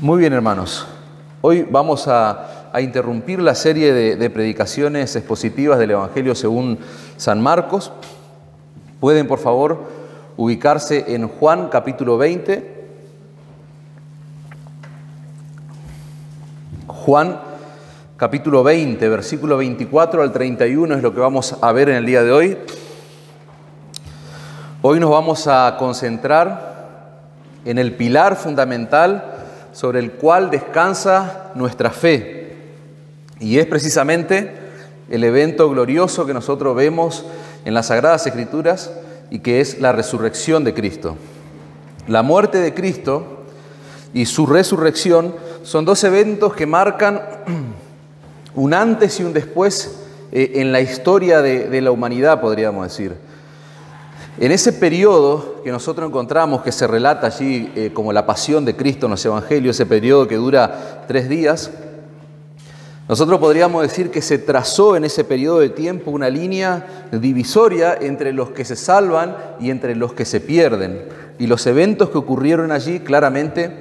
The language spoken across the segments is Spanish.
Muy bien, hermanos. Hoy vamos a interrumpir la serie de predicaciones expositivas del Evangelio según San Marcos. Pueden, por favor, ubicarse en Juan capítulo 20. Juan capítulo 20, versículo 24 al 31 es lo que vamos a ver en el día de hoy. Hoy nos vamos a concentrar en el pilar fundamental sobre el cual descansa nuestra fe. Y es precisamente el evento glorioso que nosotros vemos en las Sagradas Escrituras y que es la resurrección de Cristo. La muerte de Cristo y su resurrección son dos eventos que marcan un antes y un después en la historia de la humanidad, podríamos decir. En ese periodo que nosotros encontramos, que se relata allí como la pasión de Cristo en los Evangelios, ese periodo que dura 3 días, nosotros podríamos decir que se trazó en ese periodo de tiempo una línea divisoria entre los que se salvan y entre los que se pierden. Y los eventos que ocurrieron allí claramente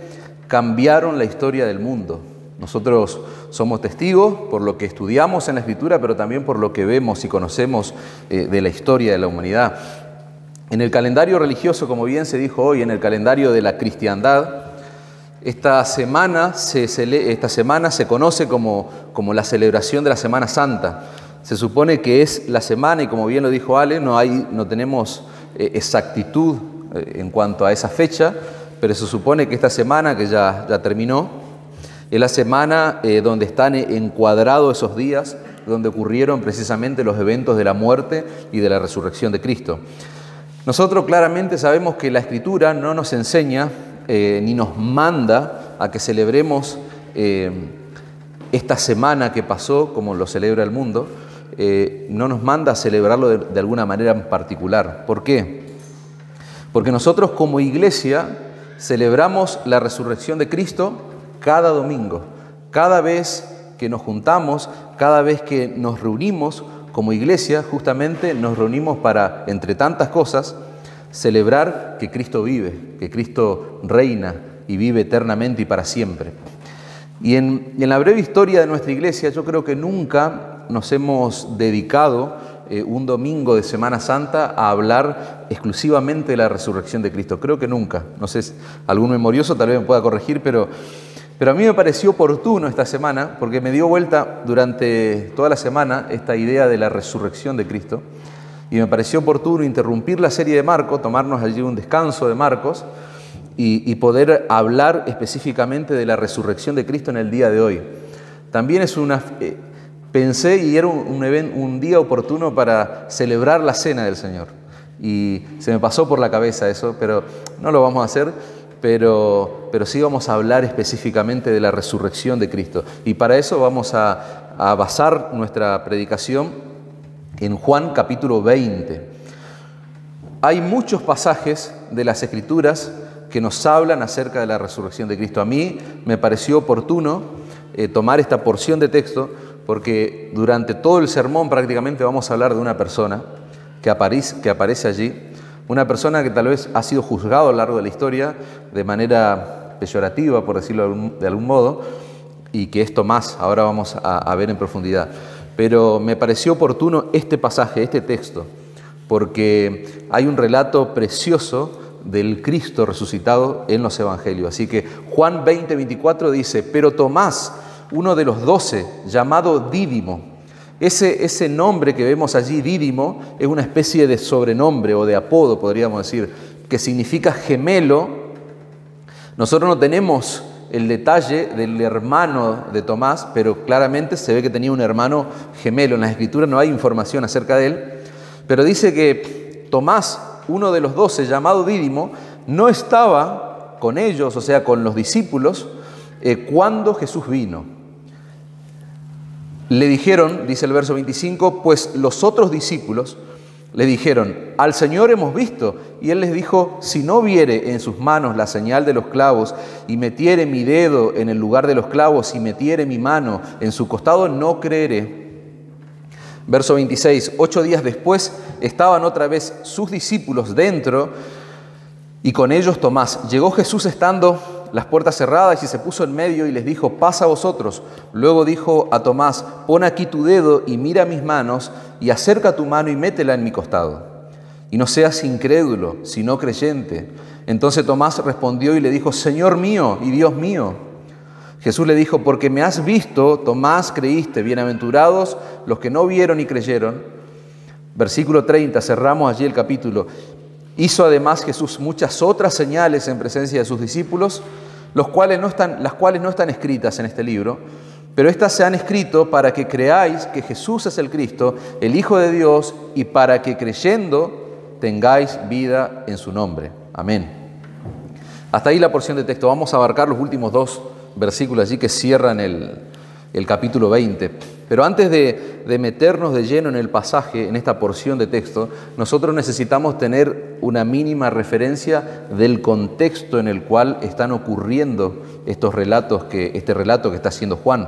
cambiaron la historia del mundo. Nosotros somos testigos por lo que estudiamos en la Escritura, pero también por lo que vemos y conocemos de la historia de la humanidad. En el calendario religioso, como bien se dijo hoy, en el calendario de la cristiandad, esta semana se conoce como la celebración de la Semana Santa. Se supone que es la semana, y como bien lo dijo Ale, no tenemos exactitud en cuanto a esa fecha, pero se supone que esta semana, que ya terminó, es la semana donde están encuadrados esos días, donde ocurrieron precisamente los eventos de la muerte y de la resurrección de Cristo. Nosotros claramente sabemos que la Escritura no nos enseña ni nos manda a que celebremos esta semana que pasó, como lo celebra el mundo, no nos manda a celebrarlo de alguna manera en particular. ¿Por qué? Porque nosotros como iglesia celebramos la resurrección de Cristo cada domingo. Cada vez que nos juntamos, cada vez que nos reunimos como iglesia, justamente nos reunimos para, entre tantas cosas, celebrar que Cristo vive, que Cristo reina y vive eternamente y para siempre. Y en la breve historia de nuestra iglesia, yo creo que nunca nos hemos dedicado un domingo de Semana Santa a hablar exclusivamente de la resurrección de Cristo. Creo que nunca. No sé, algún memorioso tal vez me pueda corregir, pero a mí me pareció oportuno esta semana, porque me dio vuelta durante toda la semana esta idea de la resurrección de Cristo, y me pareció oportuno interrumpir la serie de Marcos, tomarnos allí un descanso de Marcos, y poder hablar específicamente de la resurrección de Cristo en el día de hoy. También pensé y era un día oportuno para celebrar la Cena del Señor, y se me pasó por la cabeza eso, pero no lo vamos a hacer. Pero sí vamos a hablar específicamente de la resurrección de Cristo. Y para eso vamos a basar nuestra predicación en Juan capítulo 20. Hay muchos pasajes de las Escrituras que nos hablan acerca de la resurrección de Cristo. A mí me pareció oportuno tomar esta porción de texto porque durante todo el sermón prácticamente vamos a hablar de una persona que aparece allí. Una persona que tal vez ha sido juzgado a lo largo de la historia de manera peyorativa, por decirlo de algún modo, y que es Tomás, ahora vamos a ver en profundidad. Pero me pareció oportuno este pasaje, este texto, porque hay un relato precioso del Cristo resucitado en los Evangelios. Así que Juan 20:24 dice: pero Tomás, uno de los 12, llamado Dídimo. Ese nombre que vemos allí, Dídimo, es una especie de sobrenombre o de apodo, podríamos decir, que significa gemelo. Nosotros no tenemos el detalle del hermano de Tomás, pero claramente se ve que tenía un hermano gemelo. En las Escrituras no hay información acerca de él, pero dice que Tomás, uno de los 12, llamado Dídimo, no estaba con ellos, o sea, con los discípulos, cuando Jesús vino. Le dijeron, dice el verso 25, pues los otros discípulos le dijeron: al Señor hemos visto. Y él les dijo: si no viere en sus manos la señal de los clavos, y metiere mi dedo en el lugar de los clavos, y metiere mi mano en su costado, no creeré. Verso 26, 8 días después estaban otra vez sus discípulos dentro, y con ellos Tomás. Llegó Jesús estando las puertas cerradas y se puso en medio y les dijo: pasa vosotros. Luego dijo a Tomás: pon aquí tu dedo y mira mis manos, y acerca tu mano y métela en mi costado. Y no seas incrédulo, sino creyente. Entonces Tomás respondió y le dijo: Señor mío y Dios mío. Jesús le dijo: porque me has visto, Tomás, creíste. Bienaventurados los que no vieron y creyeron. Versículo 30, cerramos allí el capítulo. Hizo además Jesús muchas otras señales en presencia de sus discípulos, las cuales no están escritas en este libro, pero estas se han escrito para que creáis que Jesús es el Cristo, el Hijo de Dios, y para que creyendo tengáis vida en su nombre. Amén. Hasta ahí la porción de texto. Vamos a abarcar los últimos 2 versículos allí que cierran el capítulo 20. Pero antes de meternos de lleno en el pasaje, en esta porción de texto, nosotros necesitamos tener una mínima referencia del contexto en el cual están ocurriendo este relato que está haciendo Juan.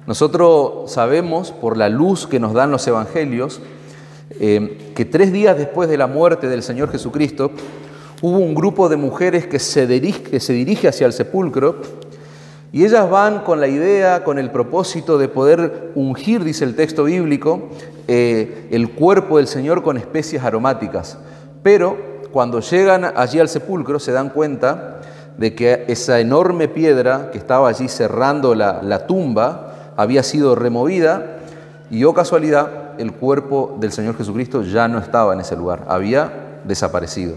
Nosotros sabemos, por la luz que nos dan los evangelios, que 3 días después de la muerte del Señor Jesucristo, hubo un grupo de mujeres que se dirige hacia el sepulcro. Y ellas van con la idea, con el propósito de poder ungir, dice el texto bíblico, el cuerpo del Señor con especias aromáticas. Pero cuando llegan allí al sepulcro se dan cuenta de que esa enorme piedra que estaba allí cerrando la tumba había sido removida y, oh casualidad, el cuerpo del Señor Jesucristo ya no estaba en ese lugar, había desaparecido.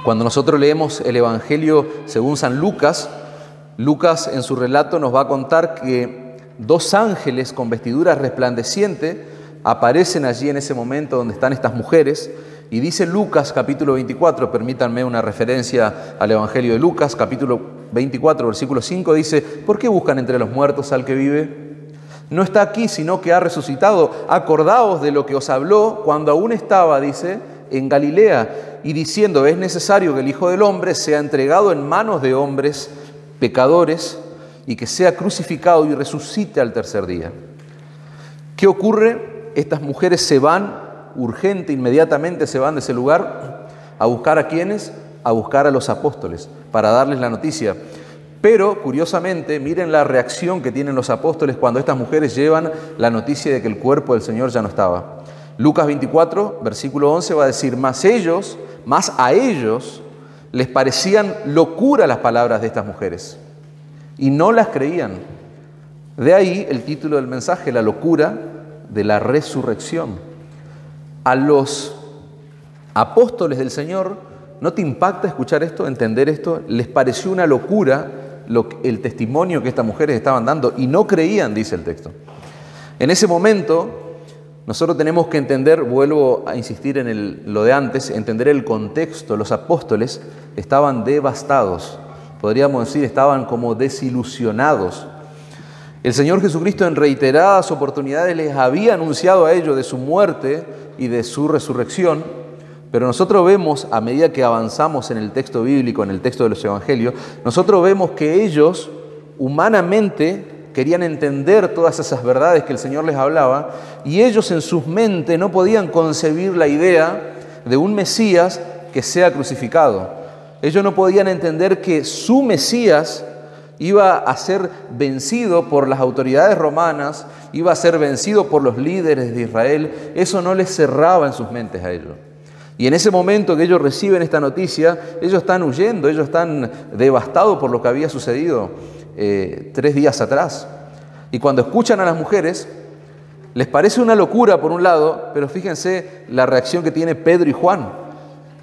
Cuando nosotros leemos el Evangelio según San Lucas, Lucas en su relato nos va a contar que 2 ángeles con vestiduras resplandecientes aparecen allí en ese momento donde están estas mujeres, y dice Lucas capítulo 24, permítanme una referencia al Evangelio de Lucas, capítulo 24, versículo 5, dice: ¿por qué buscan entre los muertos al que vive? No está aquí, sino que ha resucitado. Acordaos de lo que os habló cuando aún estaba, dice, en Galilea, y diciendo: es necesario que el Hijo del Hombre sea entregado en manos de hombres pecadores y que sea crucificado y resucite al tercer día. ¿Qué ocurre? Estas mujeres se van inmediatamente se van de ese lugar a buscar ¿a quiénes? A buscar a los apóstoles para darles la noticia. Pero, curiosamente, miren la reacción que tienen los apóstoles cuando estas mujeres llevan la noticia de que el cuerpo del Señor ya no estaba. Lucas 24, versículo 11 va a decir: más a ellos les parecían locura las palabras de estas mujeres y no las creían. De ahí el título del mensaje: la locura de la resurrección. A los apóstoles del Señor, ¿no te impacta escuchar esto, entender esto? Les pareció una locura el testimonio que estas mujeres estaban dando y no creían, dice el texto. En ese momento nosotros tenemos que entender, vuelvo a insistir en lo de antes, entender el contexto. Los apóstoles estaban devastados, podríamos decir, estaban como desilusionados. El Señor Jesucristo en reiteradas oportunidades les había anunciado a ellos de su muerte y de su resurrección, pero nosotros vemos, a medida que avanzamos en el texto bíblico, en el texto de los evangelios, nosotros vemos que ellos humanamente querían entender todas esas verdades que el Señor les hablaba, y ellos en sus mentes no podían concebir la idea de un Mesías que sea crucificado. Ellos no podían entender que su Mesías iba a ser vencido por las autoridades romanas, iba a ser vencido por los líderes de Israel. Eso no les cerraba en sus mentes a ellos. Y en ese momento que ellos reciben esta noticia, ellos están huyendo, ellos están devastados por lo que había sucedido 3 días atrás. Y cuando escuchan a las mujeres, les parece una locura por un lado, pero fíjense la reacción que tiene Pedro y Juan.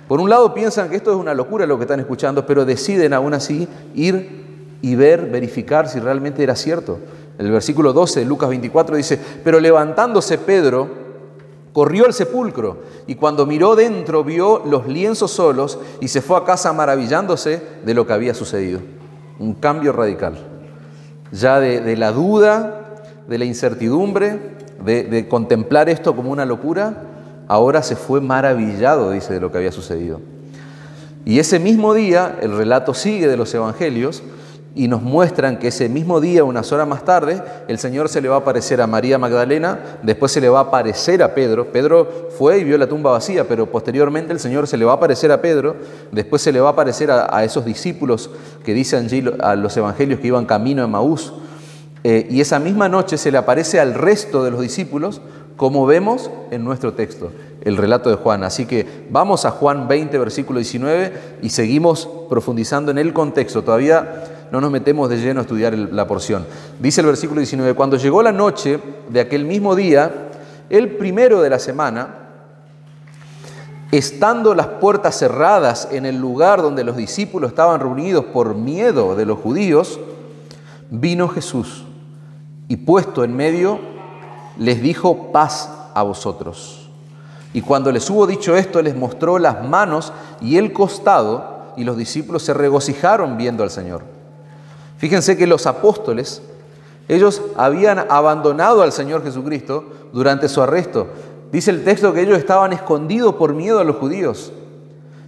Por un lado piensan que esto es una locura lo que están escuchando, pero deciden aún así ir y verificar si realmente era cierto. El versículo 12 de Lucas 24 dice: pero levantándose Pedro, corrió al sepulcro, y cuando miró dentro vio los lienzos solos, y se fue a casa maravillándose de lo que había sucedido. Un cambio radical. Ya de la duda, de la incertidumbre, de contemplar esto como una locura, ahora se fue maravillado, dice, de lo que había sucedido. Y ese mismo día, el relato sigue de los evangelios, y nos muestran que ese mismo día, unas horas más tarde, el Señor se le va a aparecer a María Magdalena, después se le va a aparecer a Pedro. Pedro fue y vio la tumba vacía, pero posteriormente el Señor se le va a aparecer a Pedro, después se le va a aparecer a esos discípulos que dicen allí a los evangelios que iban camino a Emaús, y esa misma noche se le aparece al resto de los discípulos, como vemos en nuestro texto, el relato de Juan. Así que vamos a Juan 20, versículo 19, y seguimos profundizando en el contexto. Todavía no nos metemos de lleno a estudiar la porción. Dice el versículo 19, cuando llegó la noche de aquel mismo día, el primero de la semana, estando las puertas cerradas en el lugar donde los discípulos estaban reunidos por miedo de los judíos, vino Jesús y puesto en medio, les dijo: paz a vosotros. Y cuando les hubo dicho esto, les mostró las manos y el costado, y los discípulos se regocijaron viendo al Señor. Fíjense que los apóstoles, ellos habían abandonado al Señor Jesucristo durante su arresto. Dice el texto que ellos estaban escondidos por miedo a los judíos.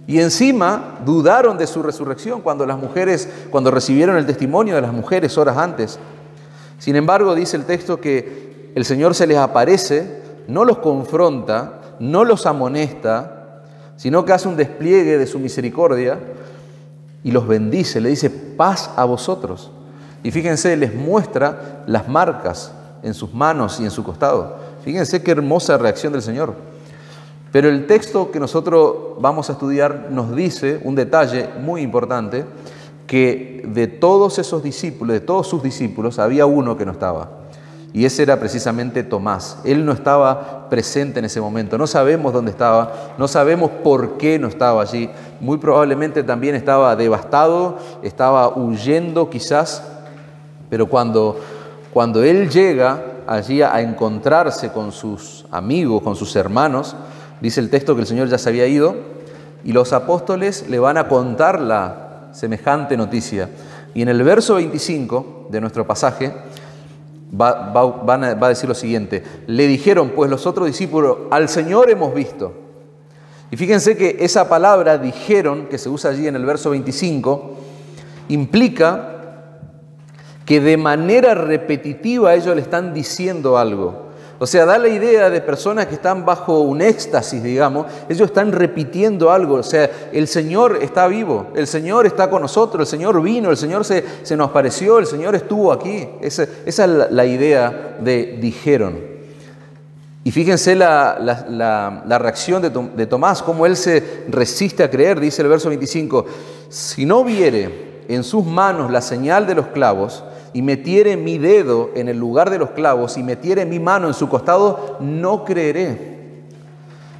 Y encima dudaron de su resurrección cuando recibieron el testimonio de las mujeres horas antes. Sin embargo, dice el texto que el Señor se les aparece, no los confronta, no los amonesta, sino que hace un despliegue de su misericordia y los bendice, le dice: paz a vosotros. Y fíjense, les muestra las marcas en sus manos y en su costado. Fíjense qué hermosa reacción del Señor. Pero el texto que nosotros vamos a estudiar nos dice un detalle muy importante, que de todos esos discípulos, de todos sus discípulos, había uno que no estaba. Y ese era precisamente Tomás. Él no estaba presente en ese momento. No sabemos dónde estaba, no sabemos por qué no estaba allí. Muy probablemente también estaba devastado, estaba huyendo quizás. Pero cuando él llega allí a encontrarse con sus amigos, con sus hermanos, dice el texto que el Señor ya se había ido y los apóstoles le van a contar la semejante noticia. Y en el verso 25 de nuestro pasaje va a decir lo siguiente: le dijeron pues los otros discípulos: al Señor hemos visto. Y fíjense que esa palabra dijeron, que se usa allí en el verso 25, implica que de manera repetitiva ellos le están diciendo algo. O sea, da la idea de personas que están bajo un éxtasis, digamos. Ellos están repitiendo algo. O sea, el Señor está vivo, el Señor está con nosotros, el Señor vino, el Señor se nos apareció, el Señor estuvo aquí. Esa es la idea de dijeron. Y fíjense la reacción de Tomás, cómo él se resiste a creer. Dice el verso 25: si no viere en sus manos la señal de los clavos, y metiere mi dedo en el lugar de los clavos, y metiere mi mano en su costado, no creeré.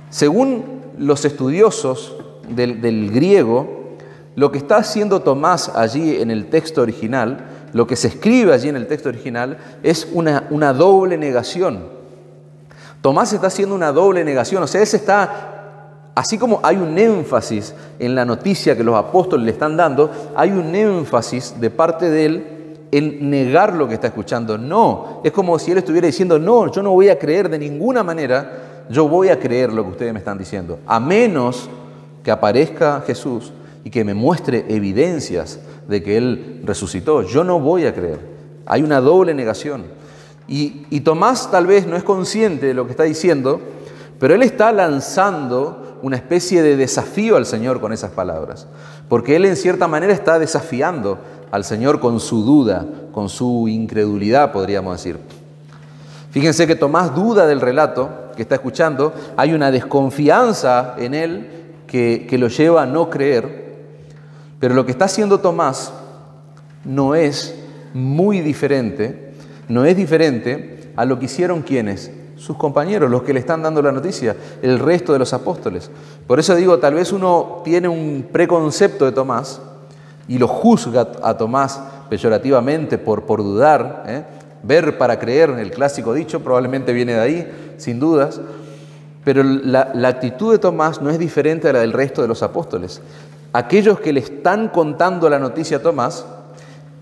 Según los estudiosos del griego, lo que está haciendo Tomás allí en el texto original, lo que se escribe allí en el texto original, es una doble negación. Tomás está haciendo una doble negación, o sea, él se está, así como hay un énfasis en la noticia que los apóstoles le están dando, hay un énfasis de parte de él en negar lo que está escuchando. No, es como si él estuviera diciendo: no, yo no voy a creer de ninguna manera, yo voy a creer lo que ustedes me están diciendo, a menos que aparezca Jesús y que me muestre evidencias de que Él resucitó. Yo no voy a creer. Hay una doble negación. Y Tomás tal vez no es consciente de lo que está diciendo, pero él está lanzando una especie de desafío al Señor con esas palabras, porque él en cierta manera está desafiando al Señor con su duda, con su incredulidad, podríamos decir. Fíjense que Tomás duda del relato que está escuchando, hay una desconfianza en él que lo lleva a no creer, pero lo que está haciendo Tomás no es muy diferente, no es diferente a lo que hicieron ¿quiénes? Sus compañeros, los que le están dando la noticia, el resto de los apóstoles. Por eso digo, tal vez uno tiene un preconcepto de Tomás y lo juzga a Tomás peyorativamente por dudar, ver para creer, el clásico dicho, probablemente viene de ahí, sin dudas. Pero la actitud de Tomás no es diferente a la del resto de los apóstoles. Aquellos que le están contando la noticia a Tomás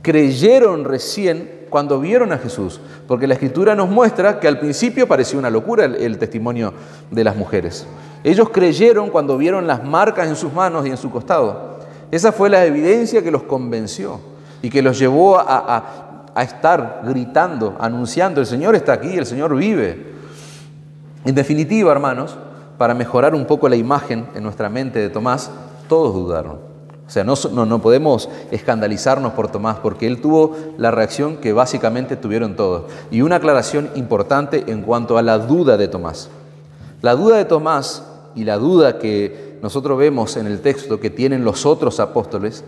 creyeron recién cuando vieron a Jesús, porque la Escritura nos muestra que al principio pareció una locura el testimonio de las mujeres. Ellos creyeron cuando vieron las marcas en sus manos y en su costado. Esa fue la evidencia que los convenció. y que los llevó a estar gritando, anunciando, el Señor está aquí, el Señor vive. En definitiva, hermanos, para mejorar un poco la imagen en nuestra mente de Tomás, todos dudaron. O sea, no podemos escandalizarnos por Tomás, porque él tuvo la reacción que básicamente tuvieron todos. Y una aclaración importante en cuanto a la duda de Tomás. La duda de Tomás y la duda que nosotros vemos en el texto que tienen los otros apóstoles,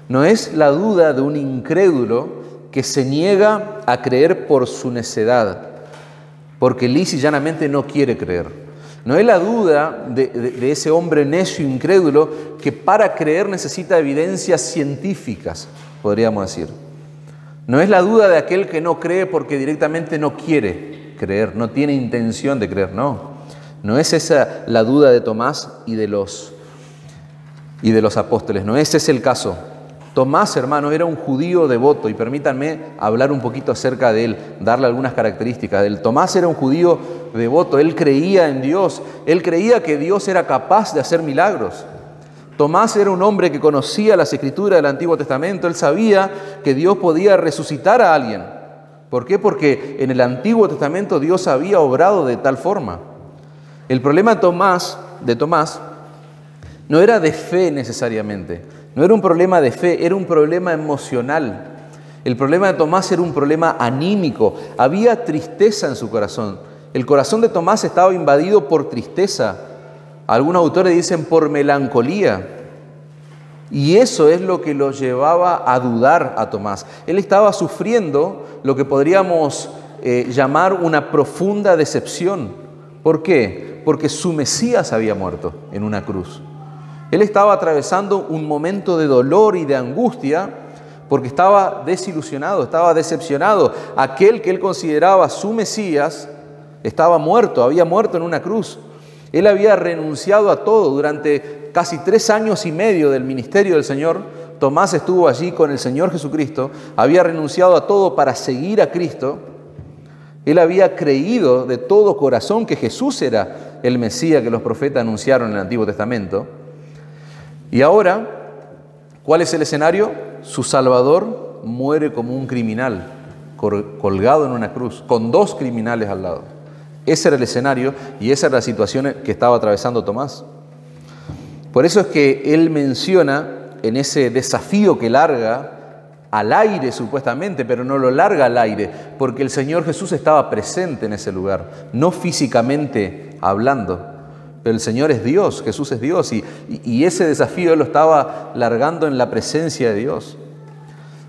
no es la duda de un incrédulo que se niega a creer por su necedad, porque lisa y llanamente no quiere creer. No es la duda de ese hombre necio, incrédulo, que para creer necesita evidencias científicas, podríamos decir. No es la duda de aquel que no cree porque directamente no quiere creer, no tiene intención de creer, no. No es esa la duda de Tomás y de los apóstoles, no ese es el caso. Tomás, hermano, era un judío devoto, y permítanme hablar un poquito acerca de él, darle algunas características de él. Tomás era un judío devoto, él creía en Dios, él creía que Dios era capaz de hacer milagros. Tomás era un hombre que conocía las Escrituras del Antiguo Testamento, él sabía que Dios podía resucitar a alguien. ¿Por qué? Porque en el Antiguo Testamento Dios había obrado de tal forma. El problema de Tomás no era de fe necesariamente. No era un problema de fe, era un problema emocional. El problema de Tomás era un problema anímico. Había tristeza en su corazón. El corazón de Tomás estaba invadido por tristeza. Algunos autores dicen por melancolía. Y eso es lo que lo llevaba a dudar a Tomás. Él estaba sufriendo lo que podríamos llamar una profunda decepción. ¿Por qué? Porque su Mesías había muerto en una cruz. Él estaba atravesando un momento de dolor y de angustia porque estaba desilusionado, estaba decepcionado. Aquel que él consideraba su Mesías estaba muerto, había muerto en una cruz. Él había renunciado a todo durante casi 3 años y medio del ministerio del Señor. Tomás estuvo allí con el Señor Jesucristo, había renunciado a todo para seguir a Cristo. Él había creído de todo corazón que Jesús era el Mesías que los profetas anunciaron en el Antiguo Testamento. Y ahora, ¿cuál es el escenario? Su Salvador muere como un criminal, colgado en una cruz, con 2 criminales al lado. Ese era el escenario y esa era la situación que estaba atravesando Tomás. Por eso es que él menciona en ese desafío que larga al aire supuestamente, pero no lo larga al aire, porque el Señor Jesús estaba presente en ese lugar, no físicamente hablando. Pero el Señor es Dios, Jesús es Dios, y ese desafío él lo estaba largando en la presencia de Dios.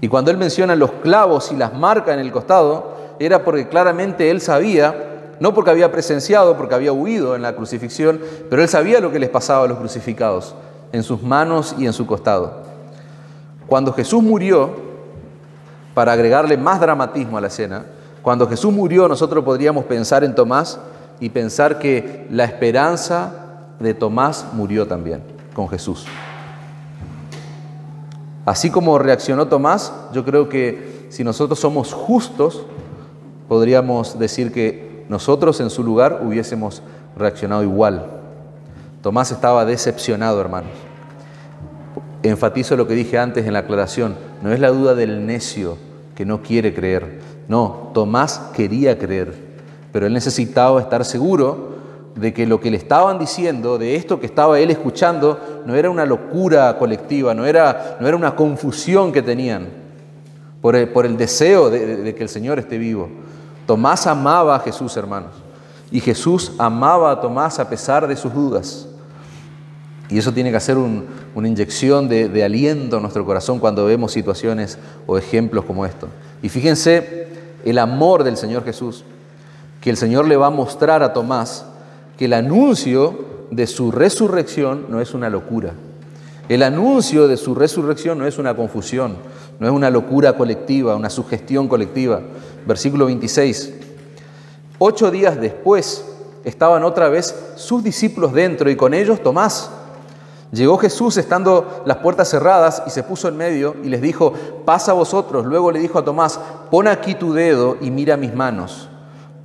Y cuando él menciona los clavos y las marcas en el costado, era porque claramente él sabía, no porque había presenciado, porque había huido en la crucifixión, pero él sabía lo que les pasaba a los crucificados, en sus manos y en su costado. Cuando Jesús murió, para agregarle más dramatismo a la escena, cuando Jesús murió nosotros podríamos pensar en Tomás y pensar que la esperanza de Tomás murió también con Jesús. Así como reaccionó Tomás, yo creo que si nosotros somos justos, podríamos decir que nosotros en su lugar hubiésemos reaccionado igual. Tomás estaba decepcionado, hermanos. Enfatizo lo que dije antes en la aclaración, no es la duda del necio que no quiere creer. No, Tomás quería creer. Pero él necesitaba estar seguro de que lo que le estaban diciendo, de esto que estaba él escuchando, no era una locura colectiva, no era una confusión que tenían por el deseo de que el Señor esté vivo. Tomás amaba a Jesús, hermanos, y Jesús amaba a Tomás a pesar de sus dudas. Y eso tiene que hacer una inyección de aliento a nuestro corazón cuando vemos situaciones o ejemplos como esto. Y fíjense el amor del Señor Jesús, que el Señor le va a mostrar a Tomás que el anuncio de su resurrección no es una locura. El anuncio de su resurrección no es una confusión, no es una locura colectiva, una sugestión colectiva. Versículo 26. 8 días después estaban otra vez sus discípulos dentro y con ellos Tomás. Llegó Jesús estando las puertas cerradas y se puso en medio y les dijo: pasa vosotros. Luego le dijo a Tomás: pon aquí tu dedo y mira mis manos.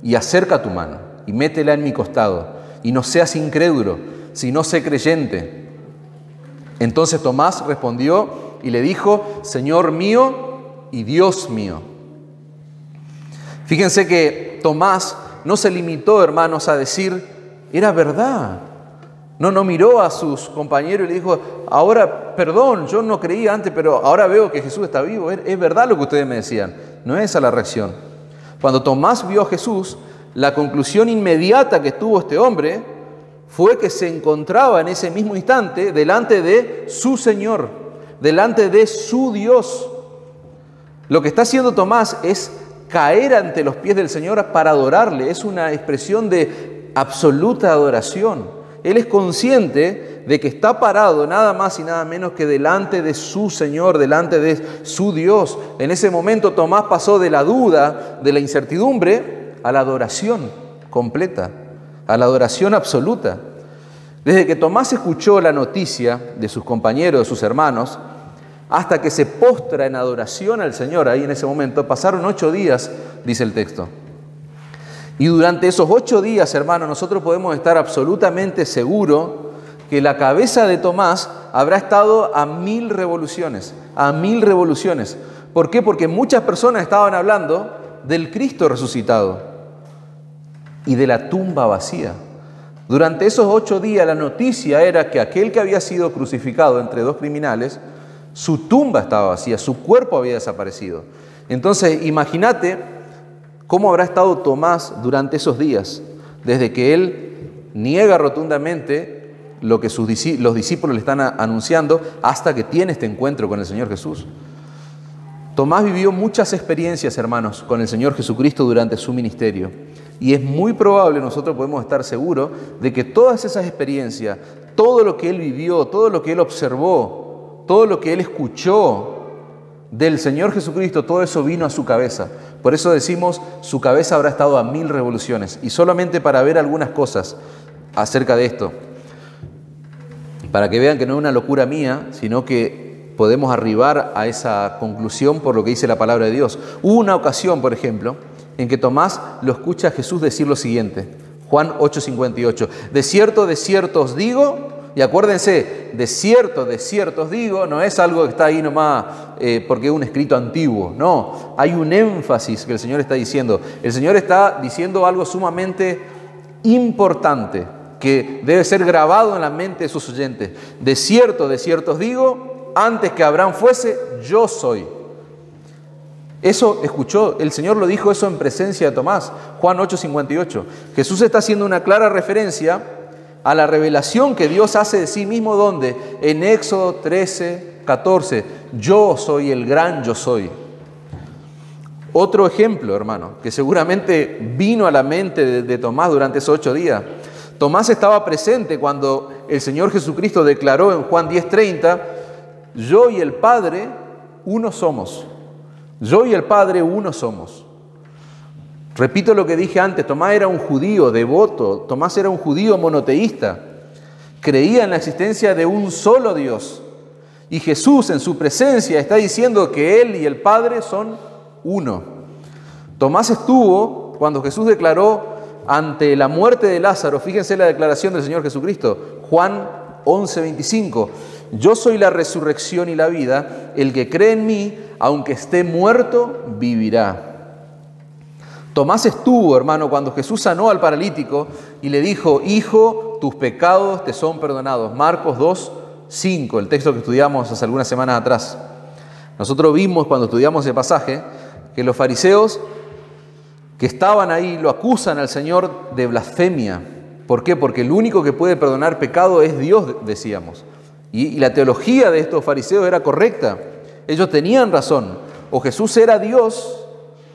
Y acerca tu mano y métela en mi costado, y no seas incrédulo, sino sé creyente. Entonces Tomás respondió y le dijo: Señor mío y Dios mío. Fíjense que Tomás no se limitó, hermanos, a decir, era verdad. No miró a sus compañeros y le dijo, ahora, perdón, yo no creía antes, pero ahora veo que Jesús está vivo. Es verdad lo que ustedes me decían. No es esa la reacción. Cuando Tomás vio a Jesús, la conclusión inmediata que tuvo este hombre fue que se encontraba en ese mismo instante delante de su Señor, delante de su Dios. Lo que está haciendo Tomás es caer ante los pies del Señor para adorarle. Es una expresión de absoluta adoración. Él es consciente de que está parado nada más y nada menos que delante de su Señor, delante de su Dios. En ese momento Tomás pasó de la duda, de la incertidumbre, a la adoración completa, a la adoración absoluta. Desde que Tomás escuchó la noticia de sus compañeros, de sus hermanos, hasta que se postra en adoración al Señor, ahí en ese momento, pasaron 8 días, dice el texto. Y durante esos 8 días, hermanos, nosotros podemos estar absolutamente seguros que la cabeza de Tomás habrá estado a 1000 revoluciones, a 1000 revoluciones. ¿Por qué? Porque muchas personas estaban hablando del Cristo resucitado y de la tumba vacía. Durante esos 8 días la noticia era que aquel que había sido crucificado entre 2 criminales, su tumba estaba vacía, su cuerpo había desaparecido. Entonces, imagínate cómo habrá estado Tomás durante esos días, desde que él niega rotundamente lo que los discípulos le están anunciando hasta que tiene este encuentro con el Señor Jesús. Tomás vivió muchas experiencias, hermanos, con el Señor Jesucristo durante su ministerio. Y es muy probable, nosotros podemos estar seguros, de que todas esas experiencias, todo lo que él vivió, todo lo que él observó, todo lo que él escuchó del Señor Jesucristo, todo eso vino a su cabeza. Por eso decimos, su cabeza habrá estado a 1000 revoluciones. Y solamente para ver algunas cosas acerca de esto, para que vean que no es una locura mía, sino que podemos arribar a esa conclusión por lo que dice la palabra de Dios. Hubo una ocasión, por ejemplo, en que Tomás lo escucha a Jesús decir lo siguiente, Juan 8:58, de cierto os digo. Y acuérdense, de cierto os digo, no es algo que está ahí nomás porque es un escrito antiguo. No, hay un énfasis que el Señor está diciendo. El Señor está diciendo algo sumamente importante que debe ser grabado en la mente de sus oyentes. De cierto os digo, antes que Abraham fuese, yo soy. Eso escuchó, el Señor lo dijo eso en presencia de Tomás, Juan 8:58. Jesús está haciendo una clara referencia a la revelación que Dios hace de sí mismo, ¿dónde? En Éxodo 13:14, yo soy el gran yo soy. Otro ejemplo, hermano, que seguramente vino a la mente de Tomás durante esos 8 días. Tomás estaba presente cuando el Señor Jesucristo declaró en Juan 10:30, yo y el Padre uno somos. Yo y el Padre uno somos. Repito lo que dije antes, Tomás era un judío devoto, Tomás era un judío monoteísta, creía en la existencia de un solo Dios. Y Jesús en su presencia está diciendo que Él y el Padre son uno. Tomás estuvo cuando Jesús declaró ante la muerte de Lázaro, fíjense la declaración del Señor Jesucristo, Juan 11:25, yo soy la resurrección y la vida, el que cree en mí, aunque esté muerto, vivirá. Tomás estuvo, hermano, cuando Jesús sanó al paralítico y le dijo, hijo, tus pecados te son perdonados. Marcos 2:5, el texto que estudiamos hace algunas semanas atrás. Nosotros vimos cuando estudiamos ese pasaje que los fariseos que estaban ahí lo acusan al Señor de blasfemia. ¿Por qué? Porque el único que puede perdonar pecado es Dios, decíamos. Y la teología de estos fariseos era correcta. Ellos tenían razón. O Jesús era Dios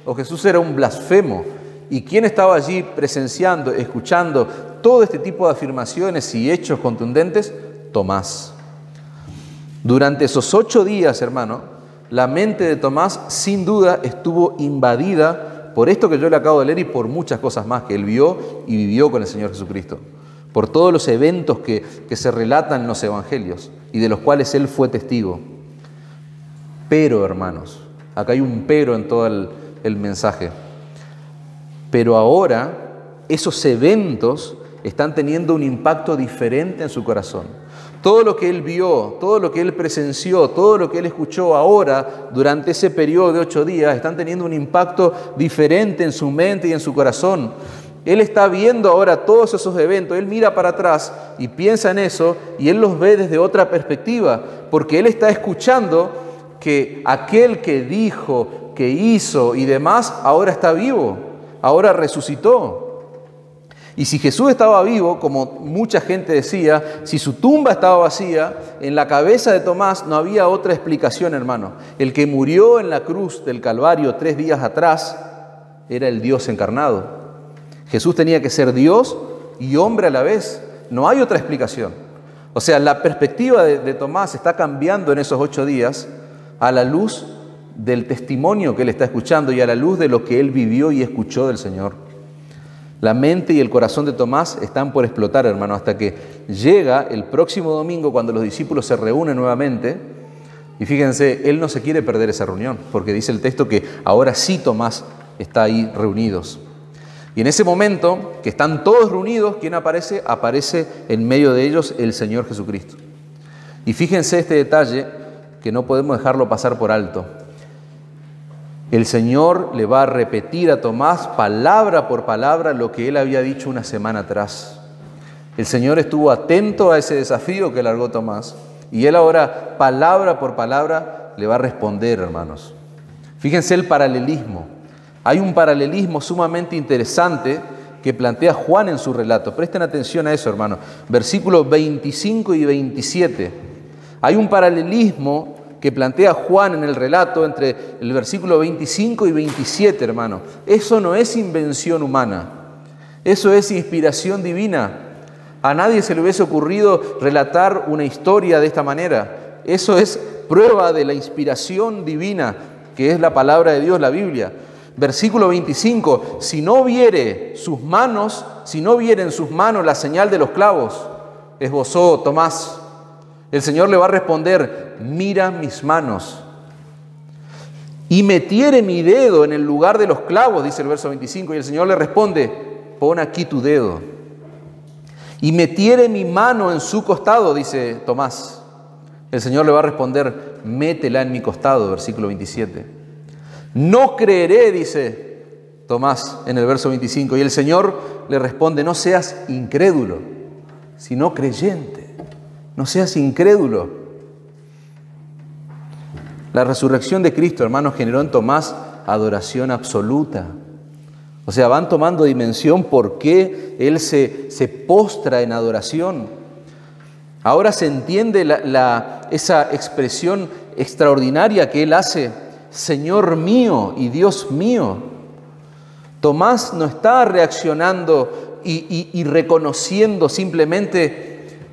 o Jesús era un blasfemo. ¿Y quién estaba allí presenciando, escuchando todo este tipo de afirmaciones y hechos contundentes? Tomás. Durante esos 8 días, hermano, la mente de Tomás sin duda estuvo invadida por esto que yo le acabo de leer y por muchas cosas más que él vio y vivió con el Señor Jesucristo. Por todos los eventos que se relatan en los evangelios y de los cuales él fue testigo. Pero, hermanos, acá hay un pero en todo el mensaje. Pero ahora esos eventos están teniendo un impacto diferente en su corazón. Todo lo que él vio, todo lo que él presenció, todo lo que él escuchó ahora durante ese periodo de 8 días, están teniendo un impacto diferente en su mente y en su corazón. Él está viendo ahora todos esos eventos, él mira para atrás y piensa en eso y él los ve desde otra perspectiva, porque él está escuchando que aquel que dijo, que hizo y demás, ahora está vivo, ahora resucitó. Y si Jesús estaba vivo, como mucha gente decía, si su tumba estaba vacía, en la cabeza de Tomás no había otra explicación, hermano. El que murió en la cruz del Calvario 3 días atrás era el Dios encarnado. Jesús tenía que ser Dios y hombre a la vez. No hay otra explicación. O sea, la perspectiva de Tomás está cambiando en esos 8 días a la luz del testimonio que él está escuchando y a la luz de lo que él vivió y escuchó del Señor. La mente y el corazón de Tomás están por explotar, hermano, hasta que llega el próximo domingo cuando los discípulos se reúnen nuevamente. Y fíjense, él no se quiere perder esa reunión, porque dice el texto que ahora sí Tomás está ahí reunidos. Y en ese momento, que están todos reunidos, ¿quién aparece? Aparece en medio de ellos el Señor Jesucristo. Y fíjense este detalle que no podemos dejarlo pasar por alto. El Señor le va a repetir a Tomás palabra por palabra lo que él había dicho una semana atrás. El Señor estuvo atento a ese desafío que largó Tomás y él ahora, palabra por palabra, le va a responder, hermanos. Fíjense el paralelismo. Hay un paralelismo sumamente interesante que plantea Juan en su relato. Presten atención a eso, hermanos. Versículos 25 y 27. Hay un paralelismo que plantea Juan en el relato entre el versículo 25 y 27, hermano. Eso no es invención humana, eso es inspiración divina. A nadie se le hubiese ocurrido relatar una historia de esta manera. Eso es prueba de la inspiración divina, que es la palabra de Dios, la Biblia. Versículo 25, si no viere en sus manos la señal de los clavos, esbozó Tomás. El Señor le va a responder, mira mis manos. Y metiere mi dedo en el lugar de los clavos, dice el verso 25, y el Señor le responde, pon aquí tu dedo. Y metiere mi mano en su costado, dice Tomás. El Señor le va a responder, métela en mi costado, versículo 27. No creeré, dice Tomás en el verso 25, y el Señor le responde, no seas incrédulo, sino creyente. No seas incrédulo. La resurrección de Cristo, hermanos, generó en Tomás adoración absoluta. O sea, van tomando dimensión por qué él se postra en adoración. Ahora se entiende esa expresión extraordinaria que él hace, Señor mío y Dios mío. Tomás no está reaccionando y reconociendo simplemente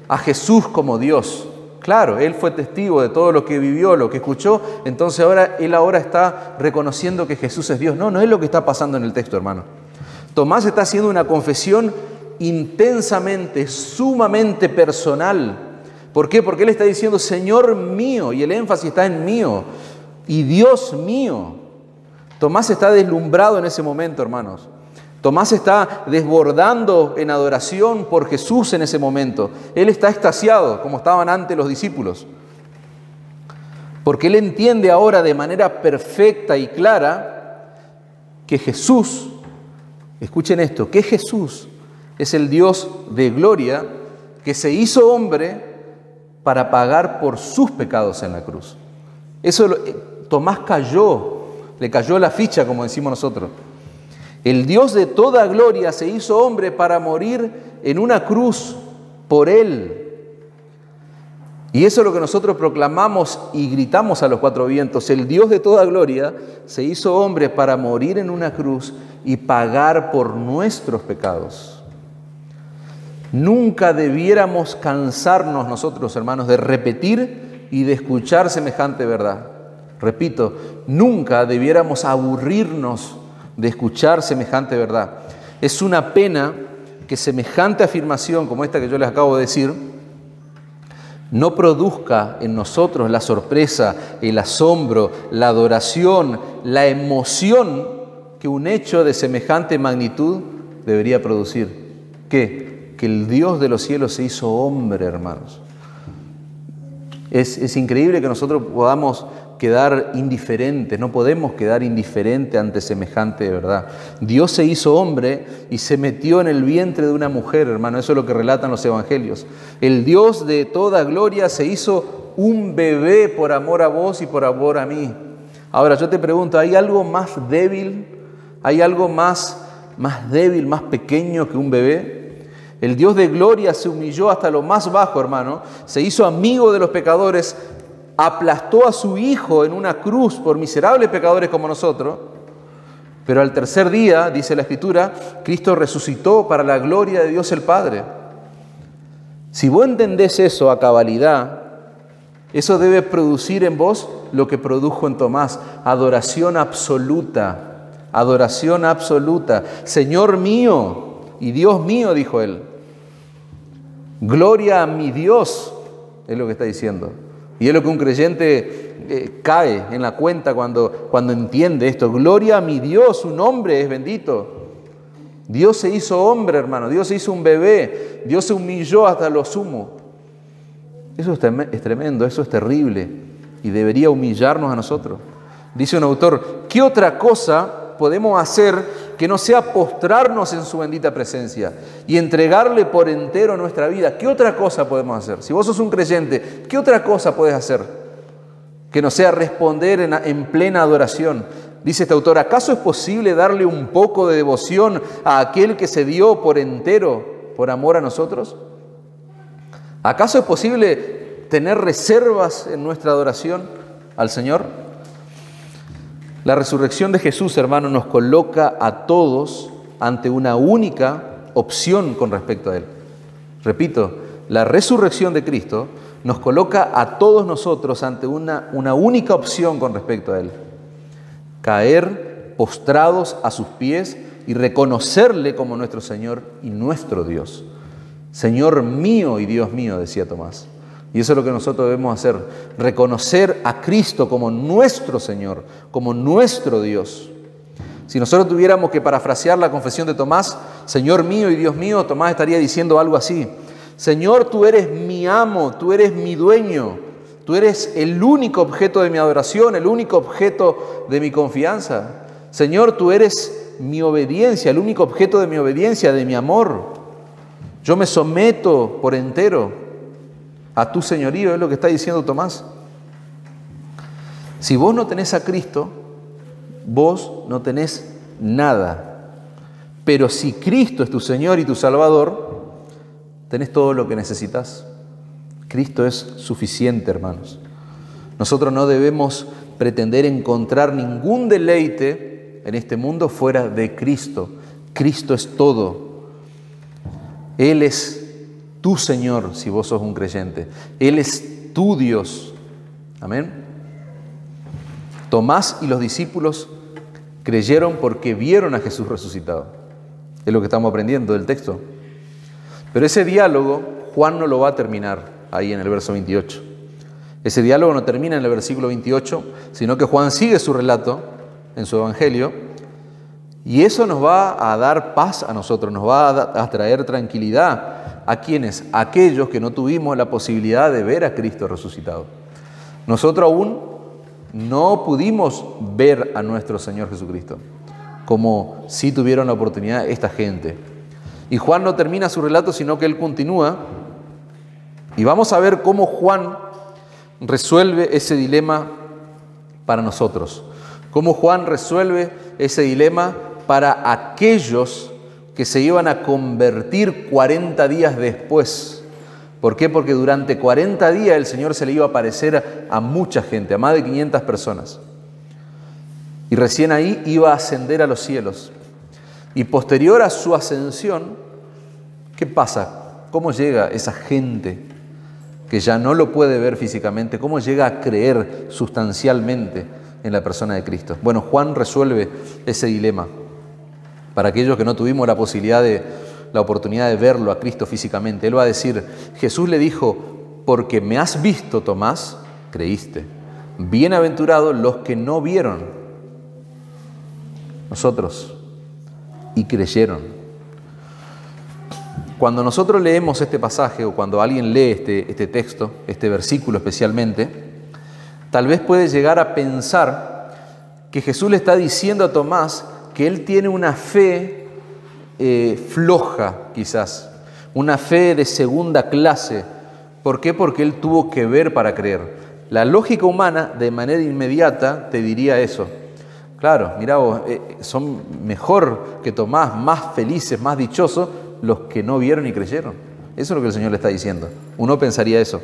a Jesús como Dios. Claro, él fue testigo de todo lo que vivió, lo que escuchó, entonces él está reconociendo que Jesús es Dios. No es lo que está pasando en el texto, hermano. Tomás está haciendo una confesión intensamente, sumamente personal. ¿Por qué? Porque él está diciendo, Señor mío, y el énfasis está en mío, y Dios mío. Tomás está deslumbrado en ese momento, hermanos. Tomás está desbordando en adoración por Jesús en ese momento. Él está extasiado, como estaban antes los discípulos. Porque él entiende ahora de manera perfecta y clara que Jesús, escuchen esto, que Jesús es el Dios de gloria que se hizo hombre para pagar por sus pecados en la cruz. Tomás le cayó la ficha, como decimos nosotros. El Dios de toda gloria se hizo hombre para morir en una cruz por él. Y eso es lo que nosotros proclamamos y gritamos a los 4 vientos. El Dios de toda gloria se hizo hombre para morir en una cruz y pagar por nuestros pecados. Nunca debiéramos cansarnos nosotros, hermanos, de repetir y de escuchar semejante verdad. Repito, nunca debiéramos aburrirnos de escuchar semejante verdad. Es una pena que semejante afirmación como esta que yo les acabo de decir no produzca en nosotros la sorpresa, el asombro, la adoración, la emoción que un hecho de semejante magnitud debería producir. ¿Qué? que el Dios de los cielos se hizo hombre, hermanos. Es increíble que nosotros podamos quedar indiferentes, no podemos quedar indiferentes ante semejante verdad. Dios se hizo hombre y se metió en el vientre de una mujer, hermano. Eso es lo que relatan los evangelios. El Dios de toda gloria se hizo un bebé por amor a vos y por amor a mí. Ahora yo te pregunto, ¿hay algo más débil? ¿Hay algo más débil, más pequeño que un bebé? El Dios de gloria se humilló hasta lo más bajo, hermano. Se hizo amigo de los pecadores, aplastó a su Hijo en una cruz por miserables pecadores como nosotros. Pero al tercer día, dice la Escritura, Cristo resucitó para la gloria de Dios el Padre. Si vos entendés eso a cabalidad, eso debe producir en vos lo que produjo en Tomás: adoración absoluta, adoración absoluta. Señor mío y Dios mío, dijo él. Gloria a mi Dios, es lo que está diciendo. Y es lo que un creyente cae en la cuenta cuando entiende esto. Gloria a mi Dios, su nombre es bendito. Dios se hizo hombre, hermano. Dios se hizo un bebé. Dios se humilló hasta lo sumo. Eso es tremendo, eso es terrible. Y debería humillarnos a nosotros. Dice un autor, ¿qué otra cosa podemos hacer que no sea postrarnos en su bendita presencia y entregarle por entero nuestra vida? ¿Qué otra cosa podemos hacer? Si vos sos un creyente, ¿qué otra cosa puedes hacer que no sea responder en plena adoración? Dice este autor, ¿acaso es posible darle un poco de devoción a aquel que se dio por entero por amor a nosotros? ¿Acaso es posible tener reservas en nuestra adoración al Señor? La resurrección de Jesús, hermano, nos coloca a todos ante una única opción con respecto a Él. Repito, la resurrección de Cristo nos coloca a todos nosotros ante una única opción con respecto a Él. Caer postrados a sus pies y reconocerle como nuestro Señor y nuestro Dios. Señor mío y Dios mío, decía Tomás. Y eso es lo que nosotros debemos hacer, reconocer a Cristo como nuestro Señor, como nuestro Dios. Si nosotros tuviéramos que parafrasear la confesión de Tomás, Señor mío y Dios mío, Tomás estaría diciendo algo así: Señor, tú eres mi amo, tú eres mi dueño, tú eres el único objeto de mi adoración, el único objeto de mi confianza. Señor, tú eres mi obediencia, el único objeto de mi obediencia, de mi amor. Yo me someto por entero a tu señorío, es lo que está diciendo Tomás. Si vos no tenés a Cristo, vos no tenés nada. Pero si Cristo es tu Señor y tu Salvador, tenés todo lo que necesitas. Cristo es suficiente, hermanos. Nosotros no debemos pretender encontrar ningún deleite en este mundo fuera de Cristo. Cristo es todo. Él es tu Señor, si vos sos un creyente. Él es tu Dios. Amén. Tomás y los discípulos creyeron porque vieron a Jesús resucitado. Es lo que estamos aprendiendo del texto. Pero ese diálogo, Juan no lo va a terminar ahí en el verso 28. Ese diálogo no termina en el versículo 28, sino que Juan sigue su relato en su evangelio. Y eso nos va a dar paz a nosotros, nos va a traer tranquilidad. ¿A quiénes? A aquellos que no tuvimos la posibilidad de ver a Cristo resucitado. Nosotros aún no pudimos ver a nuestro Señor Jesucristo, como sí tuvieron la oportunidad esta gente. Y Juan no termina su relato, sino que él continúa. Y vamos a ver cómo Juan resuelve ese dilema para nosotros. Cómo Juan resuelve ese dilema para aquellos que se iban a convertir 40 días después. ¿Por qué? Porque durante 40 días el Señor se le iba a aparecer a mucha gente, a más de 500 personas. Y recién ahí iba a ascender a los cielos. Y posterior a su ascensión, ¿qué pasa? ¿Cómo llega esa gente que ya no lo puede ver físicamente? ¿Cómo llega a creer sustancialmente en la persona de Cristo? Bueno, Juan resuelve ese dilema. Para aquellos que no tuvimos la oportunidad de verlo a Cristo físicamente, él va a decir: Jesús le dijo, porque me has visto, Tomás, creíste. Bienaventurados los que no vieron, nosotros, y creyeron. Cuando nosotros leemos este pasaje o cuando alguien lee este texto, este versículo especialmente, tal vez puede llegar a pensar que Jesús le está diciendo a Tomás que él tiene una fe floja, quizás, una fe de segunda clase. ¿Por qué? Porque él tuvo que ver para creer. La lógica humana, de manera inmediata, te diría eso. Claro, mirá vos, son mejor que Tomás, más felices, más dichosos los que no vieron y creyeron. Eso es lo que el Señor le está diciendo. Uno pensaría eso.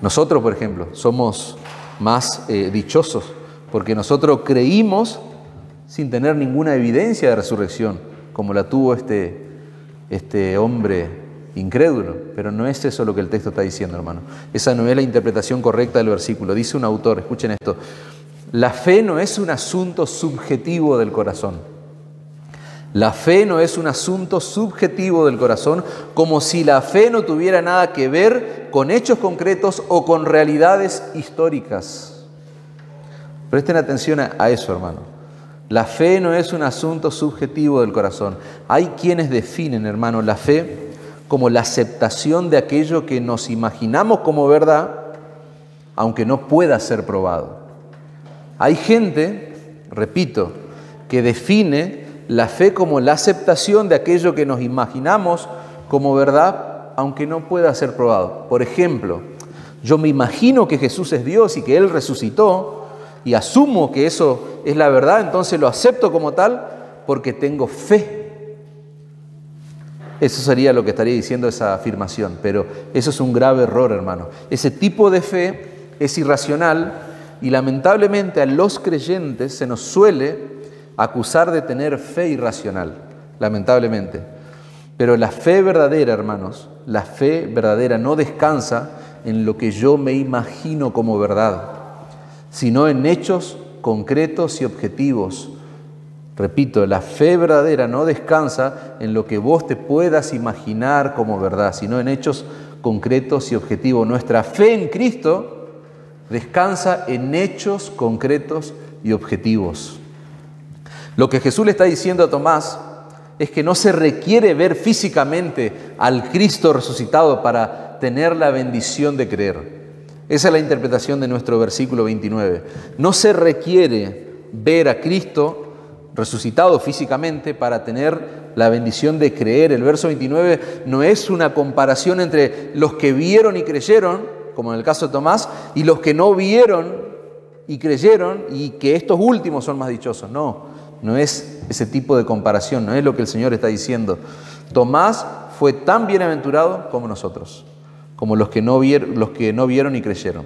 Nosotros, por ejemplo, somos más dichosos porque nosotros creímos sin tener ninguna evidencia de resurrección, como la tuvo este hombre incrédulo. Pero no es eso lo que el texto está diciendo, hermano. Esa no es la interpretación correcta del versículo. Dice un autor, escuchen esto: la fe no es un asunto subjetivo del corazón. La fe no es un asunto subjetivo del corazón, como si la fe no tuviera nada que ver con hechos concretos o con realidades históricas. Presten atención a eso, hermano. La fe no es un asunto subjetivo del corazón. Hay quienes definen, hermano, la fe como la aceptación de aquello que nos imaginamos como verdad, aunque no pueda ser probado. Hay gente, repito, que define la fe como la aceptación de aquello que nos imaginamos como verdad, aunque no pueda ser probado. Por ejemplo, yo me imagino que Jesús es Dios y que Él resucitó, y asumo que eso es la verdad, entonces lo acepto como tal porque tengo fe. Eso sería lo que estaría diciendo esa afirmación, pero eso es un grave error, hermano. Ese tipo de fe es irracional y lamentablemente a los creyentes se nos suele acusar de tener fe irracional, lamentablemente. Pero la fe verdadera, hermanos, la fe verdadera no descansa en lo que yo me imagino como verdad, sino en hechos concretos y objetivos. Repito, la fe verdadera no descansa en lo que vos te puedas imaginar como verdad, sino en hechos concretos y objetivos. Nuestra fe en Cristo descansa en hechos concretos y objetivos. Lo que Jesús le está diciendo a Tomás es que no se requiere ver físicamente al Cristo resucitado para tener la bendición de creer. Esa es la interpretación de nuestro versículo 29. No se requiere ver a Cristo resucitado físicamente para tener la bendición de creer. El verso 29 no es una comparación entre los que vieron y creyeron, como en el caso de Tomás, y los que no vieron y creyeron, y que estos últimos son más dichosos. No es ese tipo de comparación, no es lo que el Señor está diciendo. Tomás fue tan bienaventurado como nosotros, como los que no vieron y creyeron.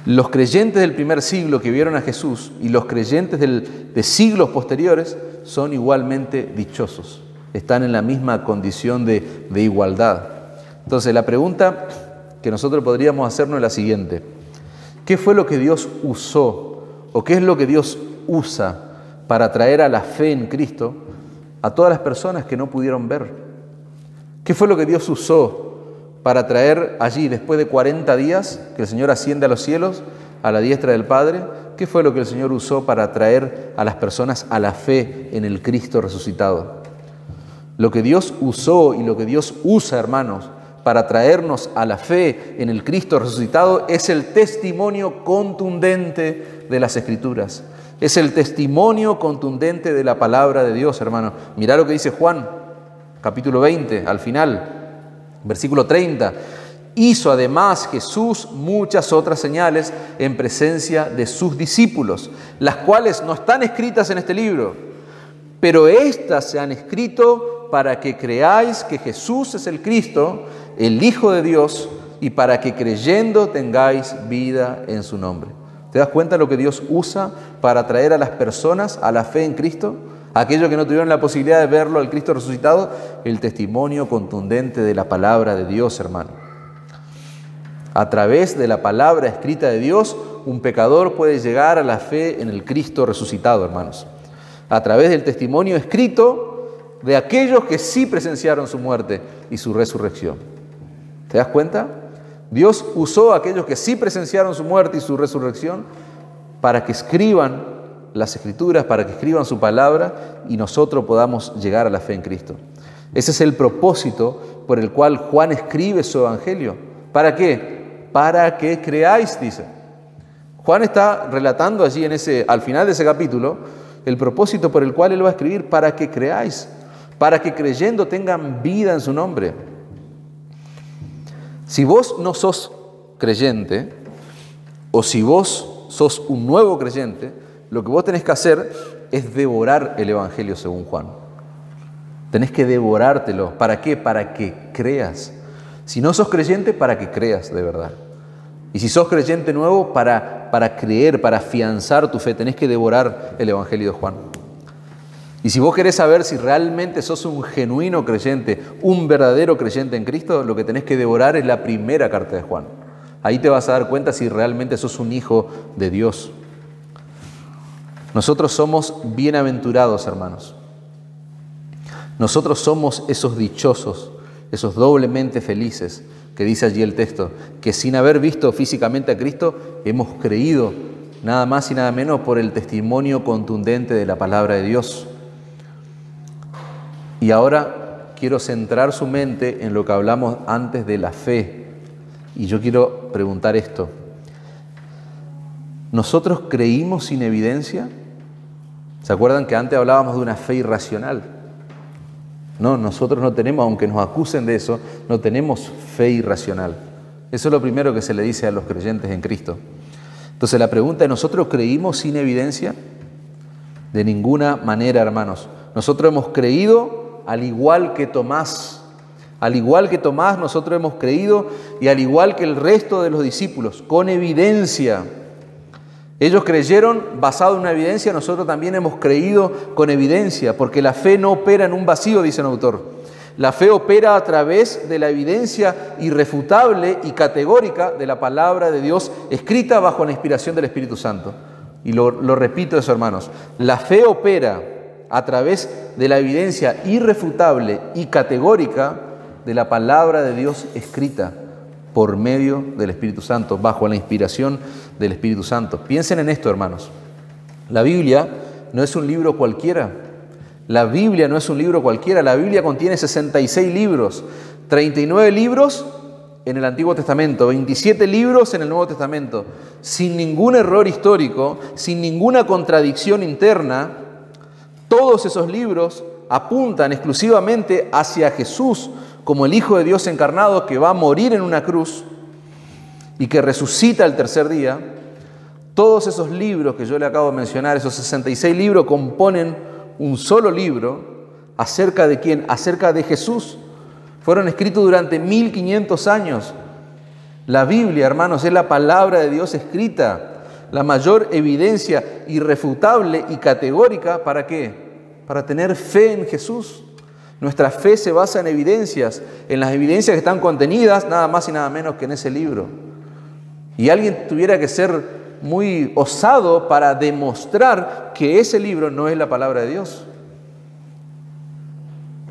Los creyentes del primer siglo que vieron a Jesús y los creyentes de siglos posteriores son igualmente dichosos. Están en la misma condición de igualdad. Entonces, la pregunta que nosotros podríamos hacernos es la siguiente: ¿qué fue lo que Dios usó o qué es lo que Dios usa para traer a la fe en Cristo a todas las personas que no pudieron ver? ¿Qué fue lo que Dios usó para traer allí, después de 40 días, que el Señor asciende a los cielos, a la diestra del Padre? ¿Qué fue lo que el Señor usó para traer a las personas a la fe en el Cristo resucitado? Lo que Dios usó y lo que Dios usa, hermanos, para traernos a la fe en el Cristo resucitado es el testimonio contundente de las Escrituras. Es el testimonio contundente de la palabra de Dios, hermano. Mirá lo que dice Juan, capítulo 20, al final. Versículo 30, hizo además Jesús muchas otras señales en presencia de sus discípulos, las cuales no están escritas en este libro, pero éstas se han escrito para que creáis que Jesús es el Cristo, el Hijo de Dios, y para que creyendo tengáis vida en su nombre. ¿Te das cuenta de lo que Dios usa para traer a las personas a la fe en Cristo? Aquellos que no tuvieron la posibilidad de verlo al Cristo resucitado, el testimonio contundente de la palabra de Dios, hermano. A través de la palabra escrita de Dios, un pecador puede llegar a la fe en el Cristo resucitado, hermanos. A través del testimonio escrito de aquellos que sí presenciaron su muerte y su resurrección. ¿Te das cuenta? Dios usó a aquellos que sí presenciaron su muerte y su resurrección para que escriban las Escrituras, para que escriban su palabra y nosotros podamos llegar a la fe en Cristo. Ese es el propósito por el cual Juan escribe su evangelio. ¿Para qué? Para que creáis, dice. Juan está relatando allí al final de ese capítulo el propósito por el cual él va a escribir: para que creáis, para que creyendo tengan vida en su nombre. Si vos no sos creyente, o si vos sos un nuevo creyente, lo que vos tenés que hacer es devorar el evangelio según Juan. Tenés que devorártelo. ¿Para qué? Para que creas. Si no sos creyente, para que creas de verdad. Y si sos creyente nuevo, para creer, para afianzar tu fe, tenés que devorar el evangelio de Juan. Y si vos querés saber si realmente sos un genuino creyente, un verdadero creyente en Cristo, lo que tenés que devorar es la primera carta de Juan. Ahí te vas a dar cuenta si realmente sos un hijo de Dios. Nosotros somos bienaventurados, hermanos. Nosotros somos esos dichosos, esos doblemente felices, que dice allí el texto, que sin haber visto físicamente a Cristo, hemos creído nada más y nada menos por el testimonio contundente de la palabra de Dios. Y ahora quiero centrar su mente en lo que hablamos antes de la fe. Y yo quiero preguntar esto: ¿nosotros creímos sin evidencia? ¿Se acuerdan que antes hablábamos de una fe irracional? No, nosotros no tenemos, aunque nos acusen de eso, no tenemos fe irracional. Eso es lo primero que se le dice a los creyentes en Cristo. Entonces la pregunta es: ¿nosotros creímos sin evidencia? De ninguna manera, hermanos. Nosotros hemos creído al igual que Tomás. Al igual que Tomás, nosotros hemos creído, y al igual que el resto de los discípulos, con evidencia. Ellos creyeron basado en una evidencia, nosotros también hemos creído con evidencia, porque la fe no opera en un vacío, dice un autor. La fe opera a través de la evidencia irrefutable y categórica de la palabra de Dios, escrita bajo la inspiración del Espíritu Santo. Y lo repito eso, hermanos. La fe opera a través de la evidencia irrefutable y categórica de la palabra de Dios escrita por medio del Espíritu Santo, bajo la inspiración del Espíritu Santo. Piensen en esto, hermanos. La Biblia no es un libro cualquiera. La Biblia no es un libro cualquiera. La Biblia contiene 66 libros, 39 libros en el Antiguo Testamento, 27 libros en el Nuevo Testamento, sin ningún error histórico, sin ninguna contradicción interna. Todos esos libros apuntan exclusivamente hacia Jesús como el Hijo de Dios encarnado, que va a morir en una cruz y que resucita el tercer día. Todos esos libros que yo le acabo de mencionar, esos 66 libros, componen un solo libro. ¿Acerca de quién? Acerca de Jesús. Fueron escritos durante 1500 años. La Biblia, hermanos, es la palabra de Dios escrita, la mayor evidencia irrefutable y categórica. ¿Para qué? Para tener fe en Jesús. Nuestra fe se basa en evidencias, en las evidencias que están contenidas nada más y nada menos que en ese libro. Y alguien tuviera que ser muy osado para demostrar que ese libro no es la palabra de Dios.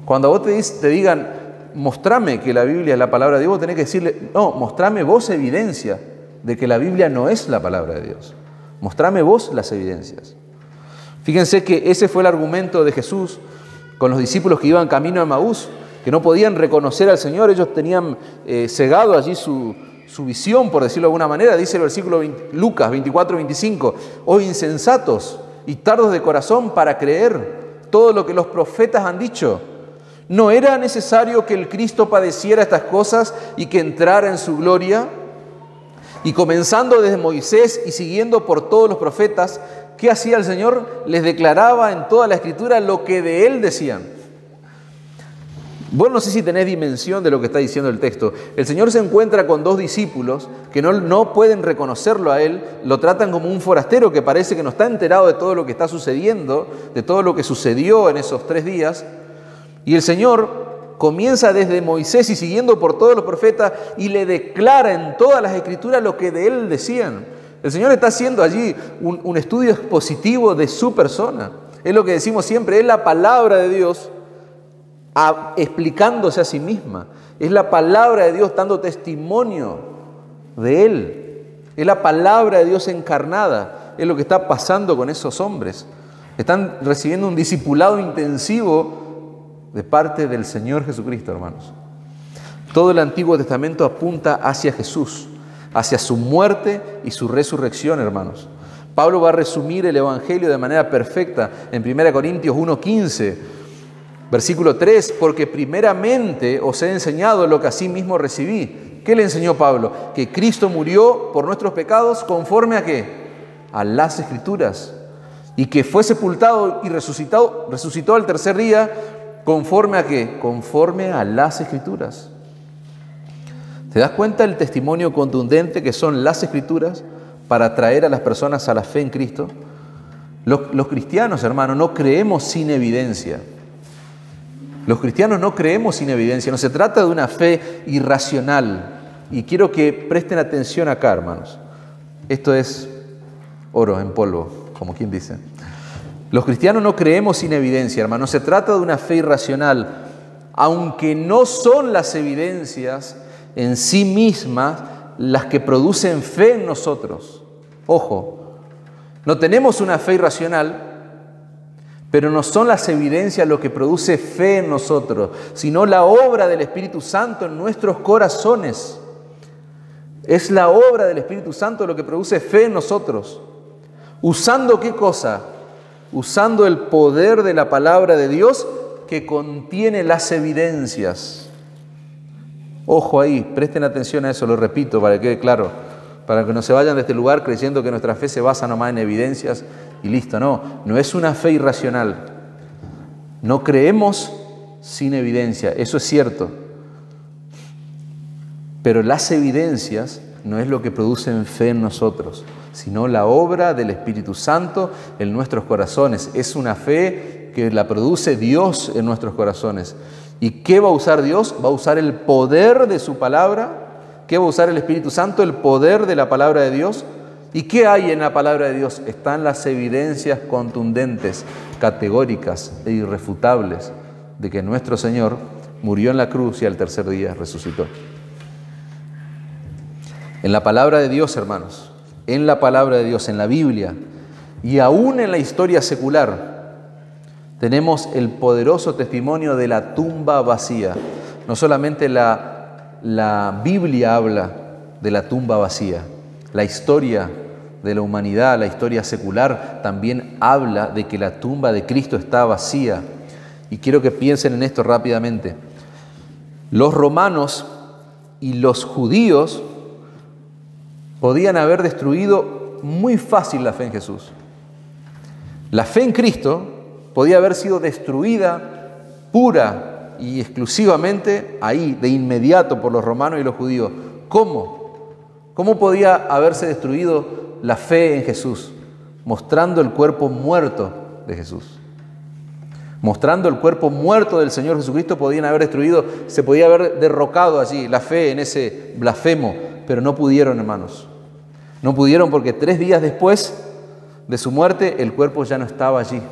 Cuando a vos te digan, mostrame que la Biblia es la palabra de Dios, vos tenés que decirle, no, mostrame vos evidencia de que la Biblia no es la palabra de Dios. Mostrame vos las evidencias. Fíjense que ese fue el argumento de Jesús con los discípulos que iban camino a Emaús, que no podían reconocer al Señor. Ellos tenían cegado allí su visión, por decirlo de alguna manera. Dice el versículo Lucas 24-25, «Oh insensatos y tardos de corazón para creer todo lo que los profetas han dicho. ¿No era necesario que el Cristo padeciera estas cosas y que entrara en su gloria?» Y comenzando desde Moisés y siguiendo por todos los profetas, ¿qué hacía el Señor? Les declaraba en toda la Escritura lo que de Él decían. Vos no sé si tenés dimensión de lo que está diciendo el texto. El Señor se encuentra con dos discípulos que no pueden reconocerlo a Él, lo tratan como un forastero que parece que no está enterado de todo lo que está sucediendo, de todo lo que sucedió en esos 3 días. Y el Señor comienza desde Moisés y siguiendo por todos los profetas y le declara en todas las Escrituras lo que de Él decían. El Señor está haciendo allí un estudio expositivo de su persona. Es lo que decimos siempre, es la palabra de Dios explicándose a sí misma. Es la palabra de Dios dando testimonio de Él. Es la palabra de Dios encarnada. Es lo que está pasando con esos hombres. Están recibiendo un discipulado intensivo de parte del Señor Jesucristo, hermanos. Todo el Antiguo Testamento apunta hacia Jesús, hacia su muerte y su resurrección, hermanos. Pablo va a resumir el Evangelio de manera perfecta en 1 Corintios 1:15, versículo 3, porque primeramente os he enseñado lo que asimismo recibí. ¿Qué le enseñó Pablo? Que Cristo murió por nuestros pecados conforme a ¿qué? A las Escrituras. Y que fue sepultado y resucitó al tercer día conforme a ¿qué? Conforme a las Escrituras. ¿Te das cuenta del testimonio contundente que son las Escrituras para atraer a las personas a la fe en Cristo? Los cristianos, hermanos, no creemos sin evidencia. Los cristianos no creemos sin evidencia. No se trata de una fe irracional. Y quiero que presten atención acá, hermanos. Esto es oro en polvo, como quien dice. Los cristianos no creemos sin evidencia, hermanos. No se trata de una fe irracional. Aunque no son las evidencias en sí mismas las que producen fe en nosotros. Ojo, no tenemos una fe irracional, pero no son las evidencias lo que produce fe en nosotros, sino la obra del Espíritu Santo en nuestros corazones. Es la obra del Espíritu Santo lo que produce fe en nosotros. ¿Usando qué cosa? Usando el poder de la palabra de Dios que contiene las evidencias. Ojo ahí, presten atención a eso, lo repito para que quede claro, para que no se vayan de este lugar creyendo que nuestra fe se basa nomás en evidencias y listo. No es una fe irracional. No creemos sin evidencia, eso es cierto. Pero las evidencias no es lo que producen fe en nosotros, sino la obra del Espíritu Santo en nuestros corazones. Es una fe que la produce Dios en nuestros corazones. ¿Y qué va a usar Dios? Va a usar el poder de su palabra. ¿Qué va a usar el Espíritu Santo? El poder de la palabra de Dios. ¿Y qué hay en la palabra de Dios? Están las evidencias contundentes, categóricas e irrefutables de que nuestro Señor murió en la cruz y al tercer día resucitó. En la palabra de Dios, hermanos, en la palabra de Dios, en la Biblia y aún en la historia secular, tenemos el poderoso testimonio de la tumba vacía. No solamente la Biblia habla de la tumba vacía, la historia de la humanidad, la historia secular, también habla de que la tumba de Cristo está vacía. Y quiero que piensen en esto rápidamente. Los romanos y los judíos podían haber destruido muy fácil la fe en Jesús. La fe en Cristo podía haber sido destruida pura y exclusivamente ahí, de inmediato, por los romanos y los judíos. ¿Cómo? ¿Cómo podía haberse destruido la fe en Jesús? Mostrando el cuerpo muerto de Jesús. Mostrando el cuerpo muerto del Señor Jesucristo podían haber destruido, se podía haber derrocado allí la fe en ese blasfemo, pero no pudieron, hermanos. No pudieron porque 3 días después de su muerte el cuerpo ya no estaba allí.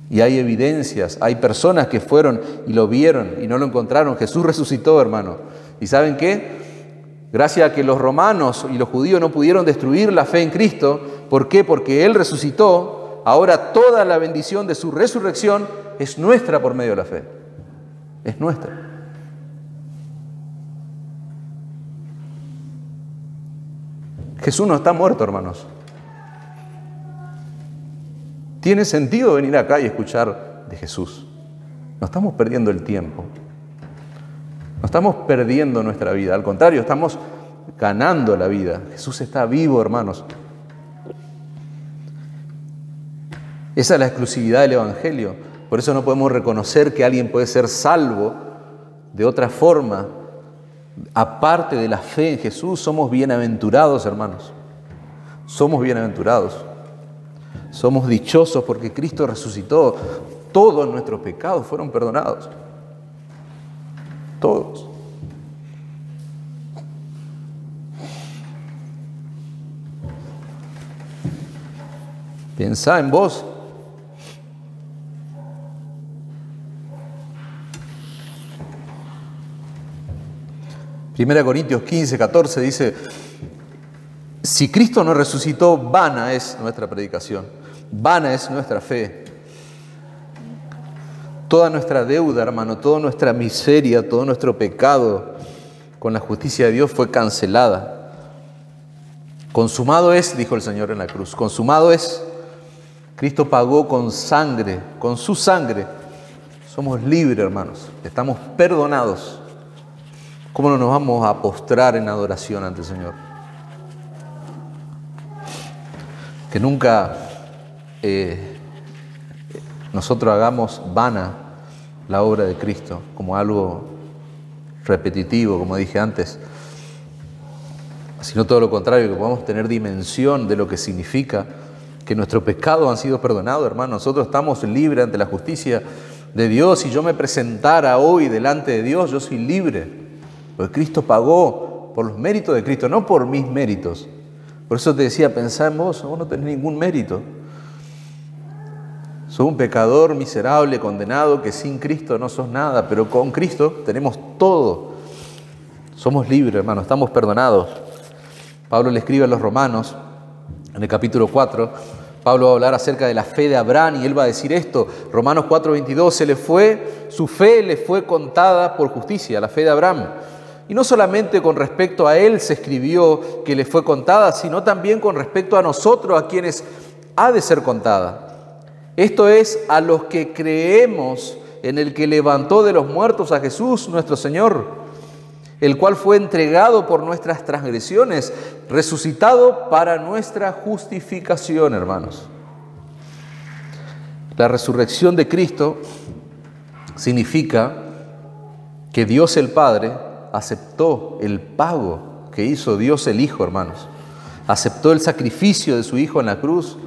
Y hay evidencias, hay personas que fueron y lo vieron y no lo encontraron. Jesús resucitó, hermano. ¿Y saben qué? Gracias a que los romanos y los judíos no pudieron destruir la fe en Cristo. ¿Por qué? Porque Él resucitó. Ahora toda la bendición de su resurrección es nuestra por medio de la fe. Es nuestra. Jesús no está muerto, hermanos. Tiene sentido venir acá y escuchar de Jesús. No estamos perdiendo el tiempo. No estamos perdiendo nuestra vida. Al contrario, estamos ganando la vida. Jesús está vivo, hermanos. Esa es la exclusividad del Evangelio. Por eso no podemos reconocer que alguien puede ser salvo de otra forma. Aparte de la fe en Jesús, somos bienaventurados, hermanos. Somos bienaventurados. Somos dichosos porque Cristo resucitó. Todos nuestros pecados fueron perdonados. Todos. Pensá en vos. Primera Corintios 15, 14 dice: si Cristo no resucitó, vana es nuestra predicación, vana es nuestra fe. Toda nuestra deuda, hermano, toda nuestra miseria, todo nuestro pecado con la justicia de Dios fue cancelada. Consumado es, dijo el Señor en la cruz, consumado es. Cristo pagó con sangre, con su sangre. Somos libres, hermanos, estamos perdonados. ¿Cómo no nos vamos a postrar en adoración ante el Señor? Que nunca nosotros hagamos vana la obra de Cristo como algo repetitivo, como dije antes, sino todo lo contrario, que podamos tener dimensión de lo que significa que nuestros pecados han sido perdonados, hermano. Nosotros estamos libres ante la justicia de Dios. Si yo me presentara hoy delante de Dios, yo soy libre, porque Cristo pagó por los méritos de Cristo, no por mis méritos. Por eso te decía, pensá en vos no tenés ningún mérito. Sos un pecador miserable, condenado, que sin Cristo no sos nada, pero con Cristo tenemos todo. Somos libres, hermano, estamos perdonados. Pablo le escribe a los Romanos, en el capítulo 4, Pablo va a hablar acerca de la fe de Abraham y él va a decir esto, Romanos 4:22, su fe le fue contada por justicia, la fe de Abraham. Y no solamente con respecto a él se escribió que le fue contada, sino también con respecto a nosotros, a quienes ha de ser contada. Esto es, a los que creemos en el que levantó de los muertos a Jesús, nuestro Señor, el cual fue entregado por nuestras transgresiones, resucitado para nuestra justificación, hermanos. La resurrección de Cristo significa que Dios el Padre aceptó el pago que hizo Dios el Hijo, hermanos. Aceptó el sacrificio de su Hijo en la cruz.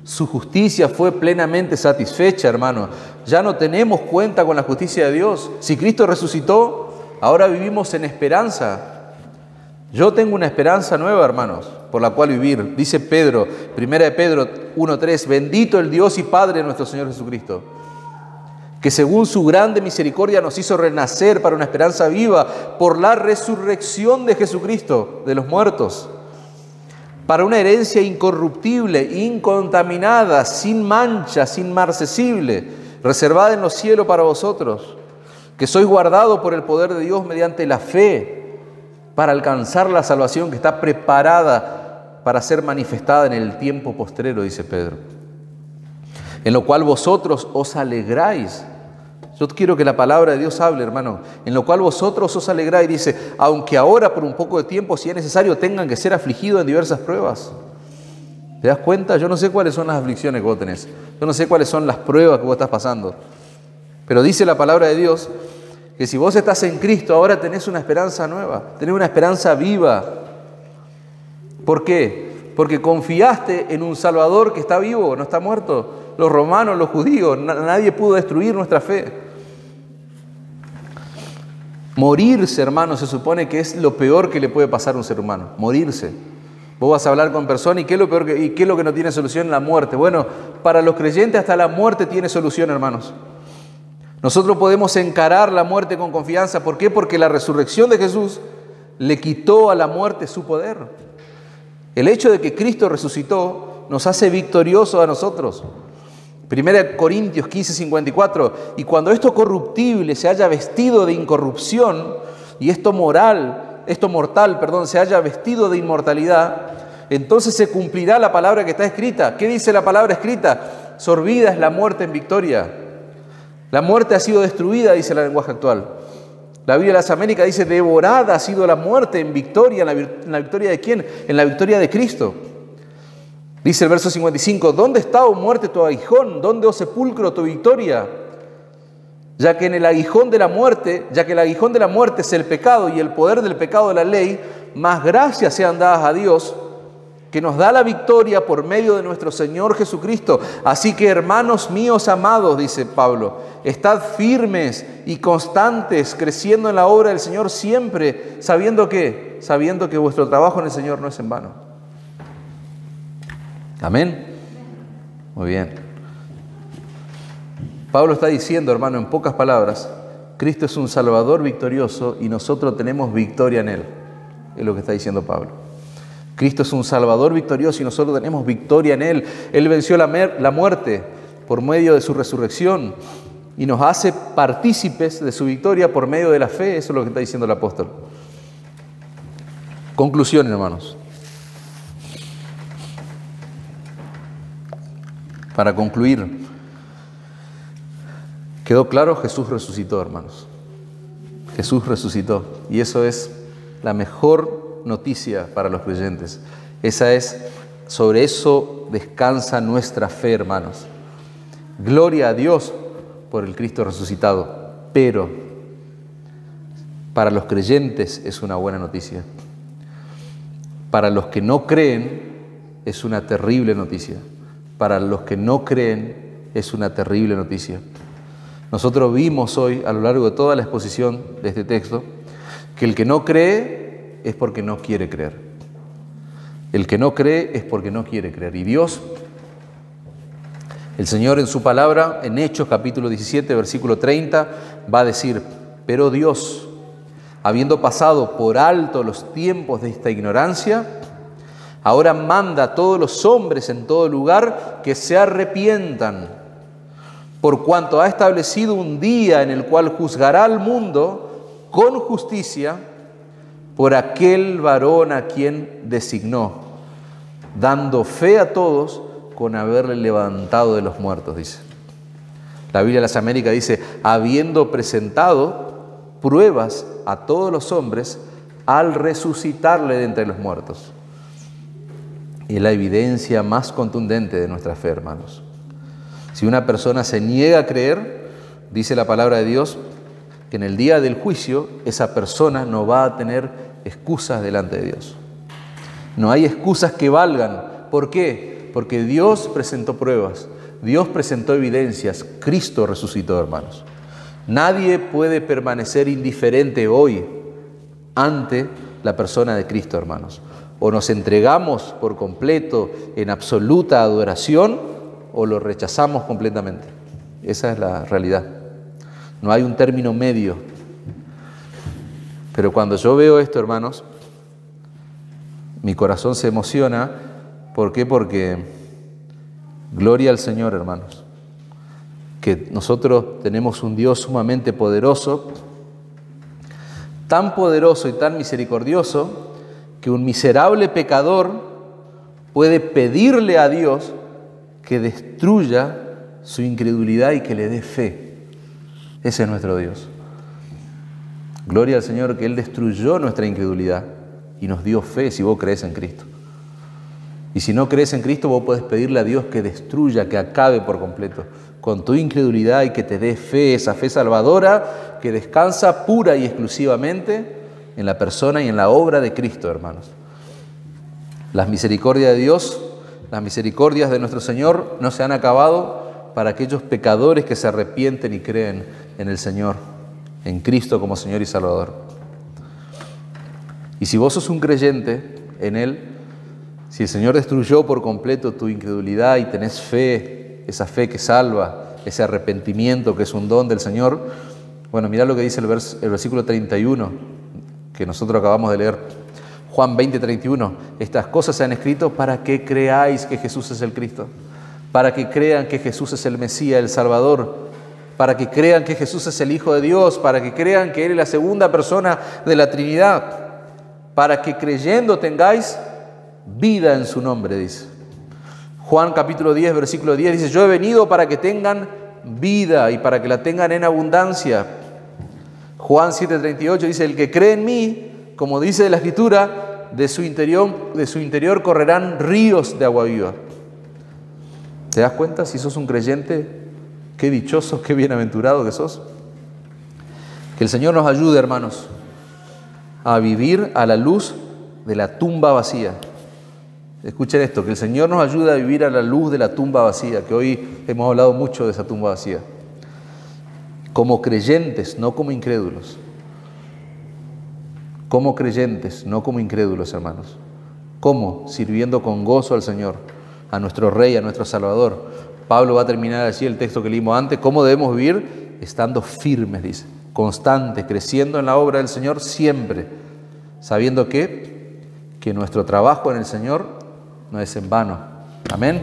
Su justicia fue plenamente satisfecha, hermano. Ya no tenemos cuenta con la justicia de Dios. Si Cristo resucitó, ahora vivimos en esperanza. Yo tengo una esperanza nueva, hermanos, por la cual vivir. Dice Pedro, 1 de Pedro 1:3, bendito el Dios y Padre de nuestro Señor Jesucristo, que según su grande misericordia nos hizo renacer para una esperanza viva por la resurrección de Jesucristo de los muertos, para una herencia incorruptible, incontaminada, sin mancha, sin marcesible, reservada en los cielos para vosotros, que sois guardados por el poder de Dios mediante la fe, para alcanzar la salvación que está preparada para ser manifestada en el tiempo postrero, dice Pedro, en lo cual vosotros os alegráis. Yo quiero que la palabra de Dios hable, hermano. En lo cual vosotros os alegráis, dice, aunque ahora por un poco de tiempo, si es necesario, tengan que ser afligidos en diversas pruebas. ¿Te das cuenta? Yo no sé cuáles son las aflicciones que vos tenés. Yo no sé cuáles son las pruebas que vos estás pasando. Pero dice la palabra de Dios que si vos estás en Cristo, ahora tenés una esperanza nueva, tenés una esperanza viva. ¿Por qué? Porque confiaste en un Salvador que está vivo, no está muerto. Los romanos, los judíos, nadie pudo destruir nuestra fe. Morirse, hermano, se supone que es lo peor que le puede pasar a un ser humano. Morirse. Vos vas a hablar con personas y ¿qué es lo peor y qué es lo que no tiene solución? La muerte. Bueno, para los creyentes hasta la muerte tiene solución, hermanos. Nosotros podemos encarar la muerte con confianza. ¿Por qué? Porque la resurrección de Jesús le quitó a la muerte su poder. El hecho de que Cristo resucitó nos hace victoriosos a nosotros. 1 Corintios 15:54, y cuando esto corruptible se haya vestido de incorrupción y esto mortal, se haya vestido de inmortalidad, entonces se cumplirá la palabra que está escrita. ¿Qué dice la palabra escrita? Sorbida es la muerte en victoria. La muerte ha sido destruida, dice el lenguaje actual. La Biblia de las Américas dice, devorada ha sido la muerte en victoria. ¿En la victoria de quién? En la victoria de Cristo. Dice el verso 55, ¿dónde está, oh muerte, tu aguijón? ¿Dónde, oh sepulcro, tu victoria? Ya que el aguijón de la muerte es el pecado y el poder del pecado de la ley, más gracias sean dadas a Dios, que nos da la victoria por medio de nuestro Señor Jesucristo. Así que, hermanos míos amados, dice Pablo, estad firmes y constantes, creciendo en la obra del Señor siempre, sabiendo que vuestro trabajo en el Señor no es en vano. Amén. Muy bien. Pablo está diciendo, hermano, en pocas palabras, Cristo es un Salvador victorioso y nosotros tenemos victoria en Él. Es lo que está diciendo Pablo. Cristo es un Salvador victorioso y nosotros tenemos victoria en Él. Él venció la muerte por medio de su resurrección y nos hace partícipes de su victoria por medio de la fe. Eso es lo que está diciendo el apóstol. Conclusión, hermanos. Para concluir, quedó claro, Jesús resucitó, hermanos. Jesús resucitó. Y eso es la mejor noticia para los creyentes. Sobre eso descansa nuestra fe, hermanos. Gloria a Dios por el Cristo resucitado. Pero para los creyentes es una buena noticia. Para los que no creen es una terrible noticia. Para los que no creen es una terrible noticia. Nosotros vimos hoy, a lo largo de toda la exposición de este texto, que el que no cree es porque no quiere creer. El que no cree es porque no quiere creer. Y Dios, el Señor en su palabra, en Hechos capítulo 17, versículo 30, va a decir: pero Dios, habiendo pasado por alto los tiempos de esta ignorancia, ahora manda a todos los hombres en todo lugar que se arrepientan, por cuanto ha establecido un día en el cual juzgará al mundo con justicia por aquel varón a quien designó, dando fe a todos con haberle levantado de los muertos, dice. La Biblia de las Américas dice: habiendo presentado pruebas a todos los hombres al resucitarle de entre los muertos. Y es la evidencia más contundente de nuestra fe, hermanos. Si una persona se niega a creer, dice la palabra de Dios, que en el día del juicio esa persona no va a tener excusas delante de Dios. No hay excusas que valgan. ¿Por qué? Porque Dios presentó pruebas, Dios presentó evidencias, Cristo resucitó, hermanos. Nadie puede permanecer indiferente hoy ante la persona de Cristo, hermanos. O nos entregamos por completo en absoluta adoración o lo rechazamos completamente. Esa es la realidad. No hay un término medio. Pero cuando yo veo esto, hermanos, mi corazón se emociona. ¿Por qué? Porque gloria al Señor, hermanos, que nosotros tenemos un Dios sumamente poderoso, tan poderoso y tan misericordioso, que un miserable pecador puede pedirle a Dios que destruya su incredulidad y que le dé fe. Ese es nuestro Dios. Gloria al Señor que Él destruyó nuestra incredulidad y nos dio fe si vos crees en Cristo. Y si no crees en Cristo, vos podés pedirle a Dios que destruya, que acabe por completo con tu incredulidad y que te dé fe, esa fe salvadora que descansa pura y exclusivamente en la persona y en la obra de Cristo, hermanos. Las misericordias de Dios, las misericordias de nuestro Señor no se han acabado para aquellos pecadores que se arrepienten y creen en el Señor, en Cristo como Señor y Salvador. Y si vos sos un creyente en Él, si el Señor destruyó por completo tu incredulidad y tenés fe, esa fe que salva, ese arrepentimiento que es un don del Señor, bueno, mirá lo que dice el versículo 31 que nosotros acabamos de leer. Juan 20:31, estas cosas se han escrito para que creáis que Jesús es el Cristo, para que crean que Jesús es el Mesías, el Salvador, para que crean que Jesús es el Hijo de Dios, para que crean que Él es la segunda persona de la Trinidad, para que creyendo tengáis vida en su nombre, dice. Juan capítulo 10, versículo 10 dice: yo he venido para que tengan vida y para que la tengan en abundancia. Juan 7:38 dice: el que cree en mí, como dice la Escritura, de su interior correrán ríos de agua viva. ¿Te das cuenta? Si sos un creyente, qué dichoso, qué bienaventurado que sos. Que el Señor nos ayude, hermanos, a vivir a la luz de la tumba vacía. Escuchen esto, que el Señor nos ayude a vivir a la luz de la tumba vacía, que hoy hemos hablado mucho de esa tumba vacía. Como creyentes, no como incrédulos. Como creyentes, no como incrédulos, hermanos. ¿Cómo? Sirviendo con gozo al Señor, a nuestro Rey, a nuestro Salvador. Pablo va a terminar allí el texto que leímos antes. ¿Cómo debemos vivir? Estando firmes, dice, constantes, creciendo en la obra del Señor siempre, sabiendo que nuestro trabajo en el Señor no es en vano. Amén.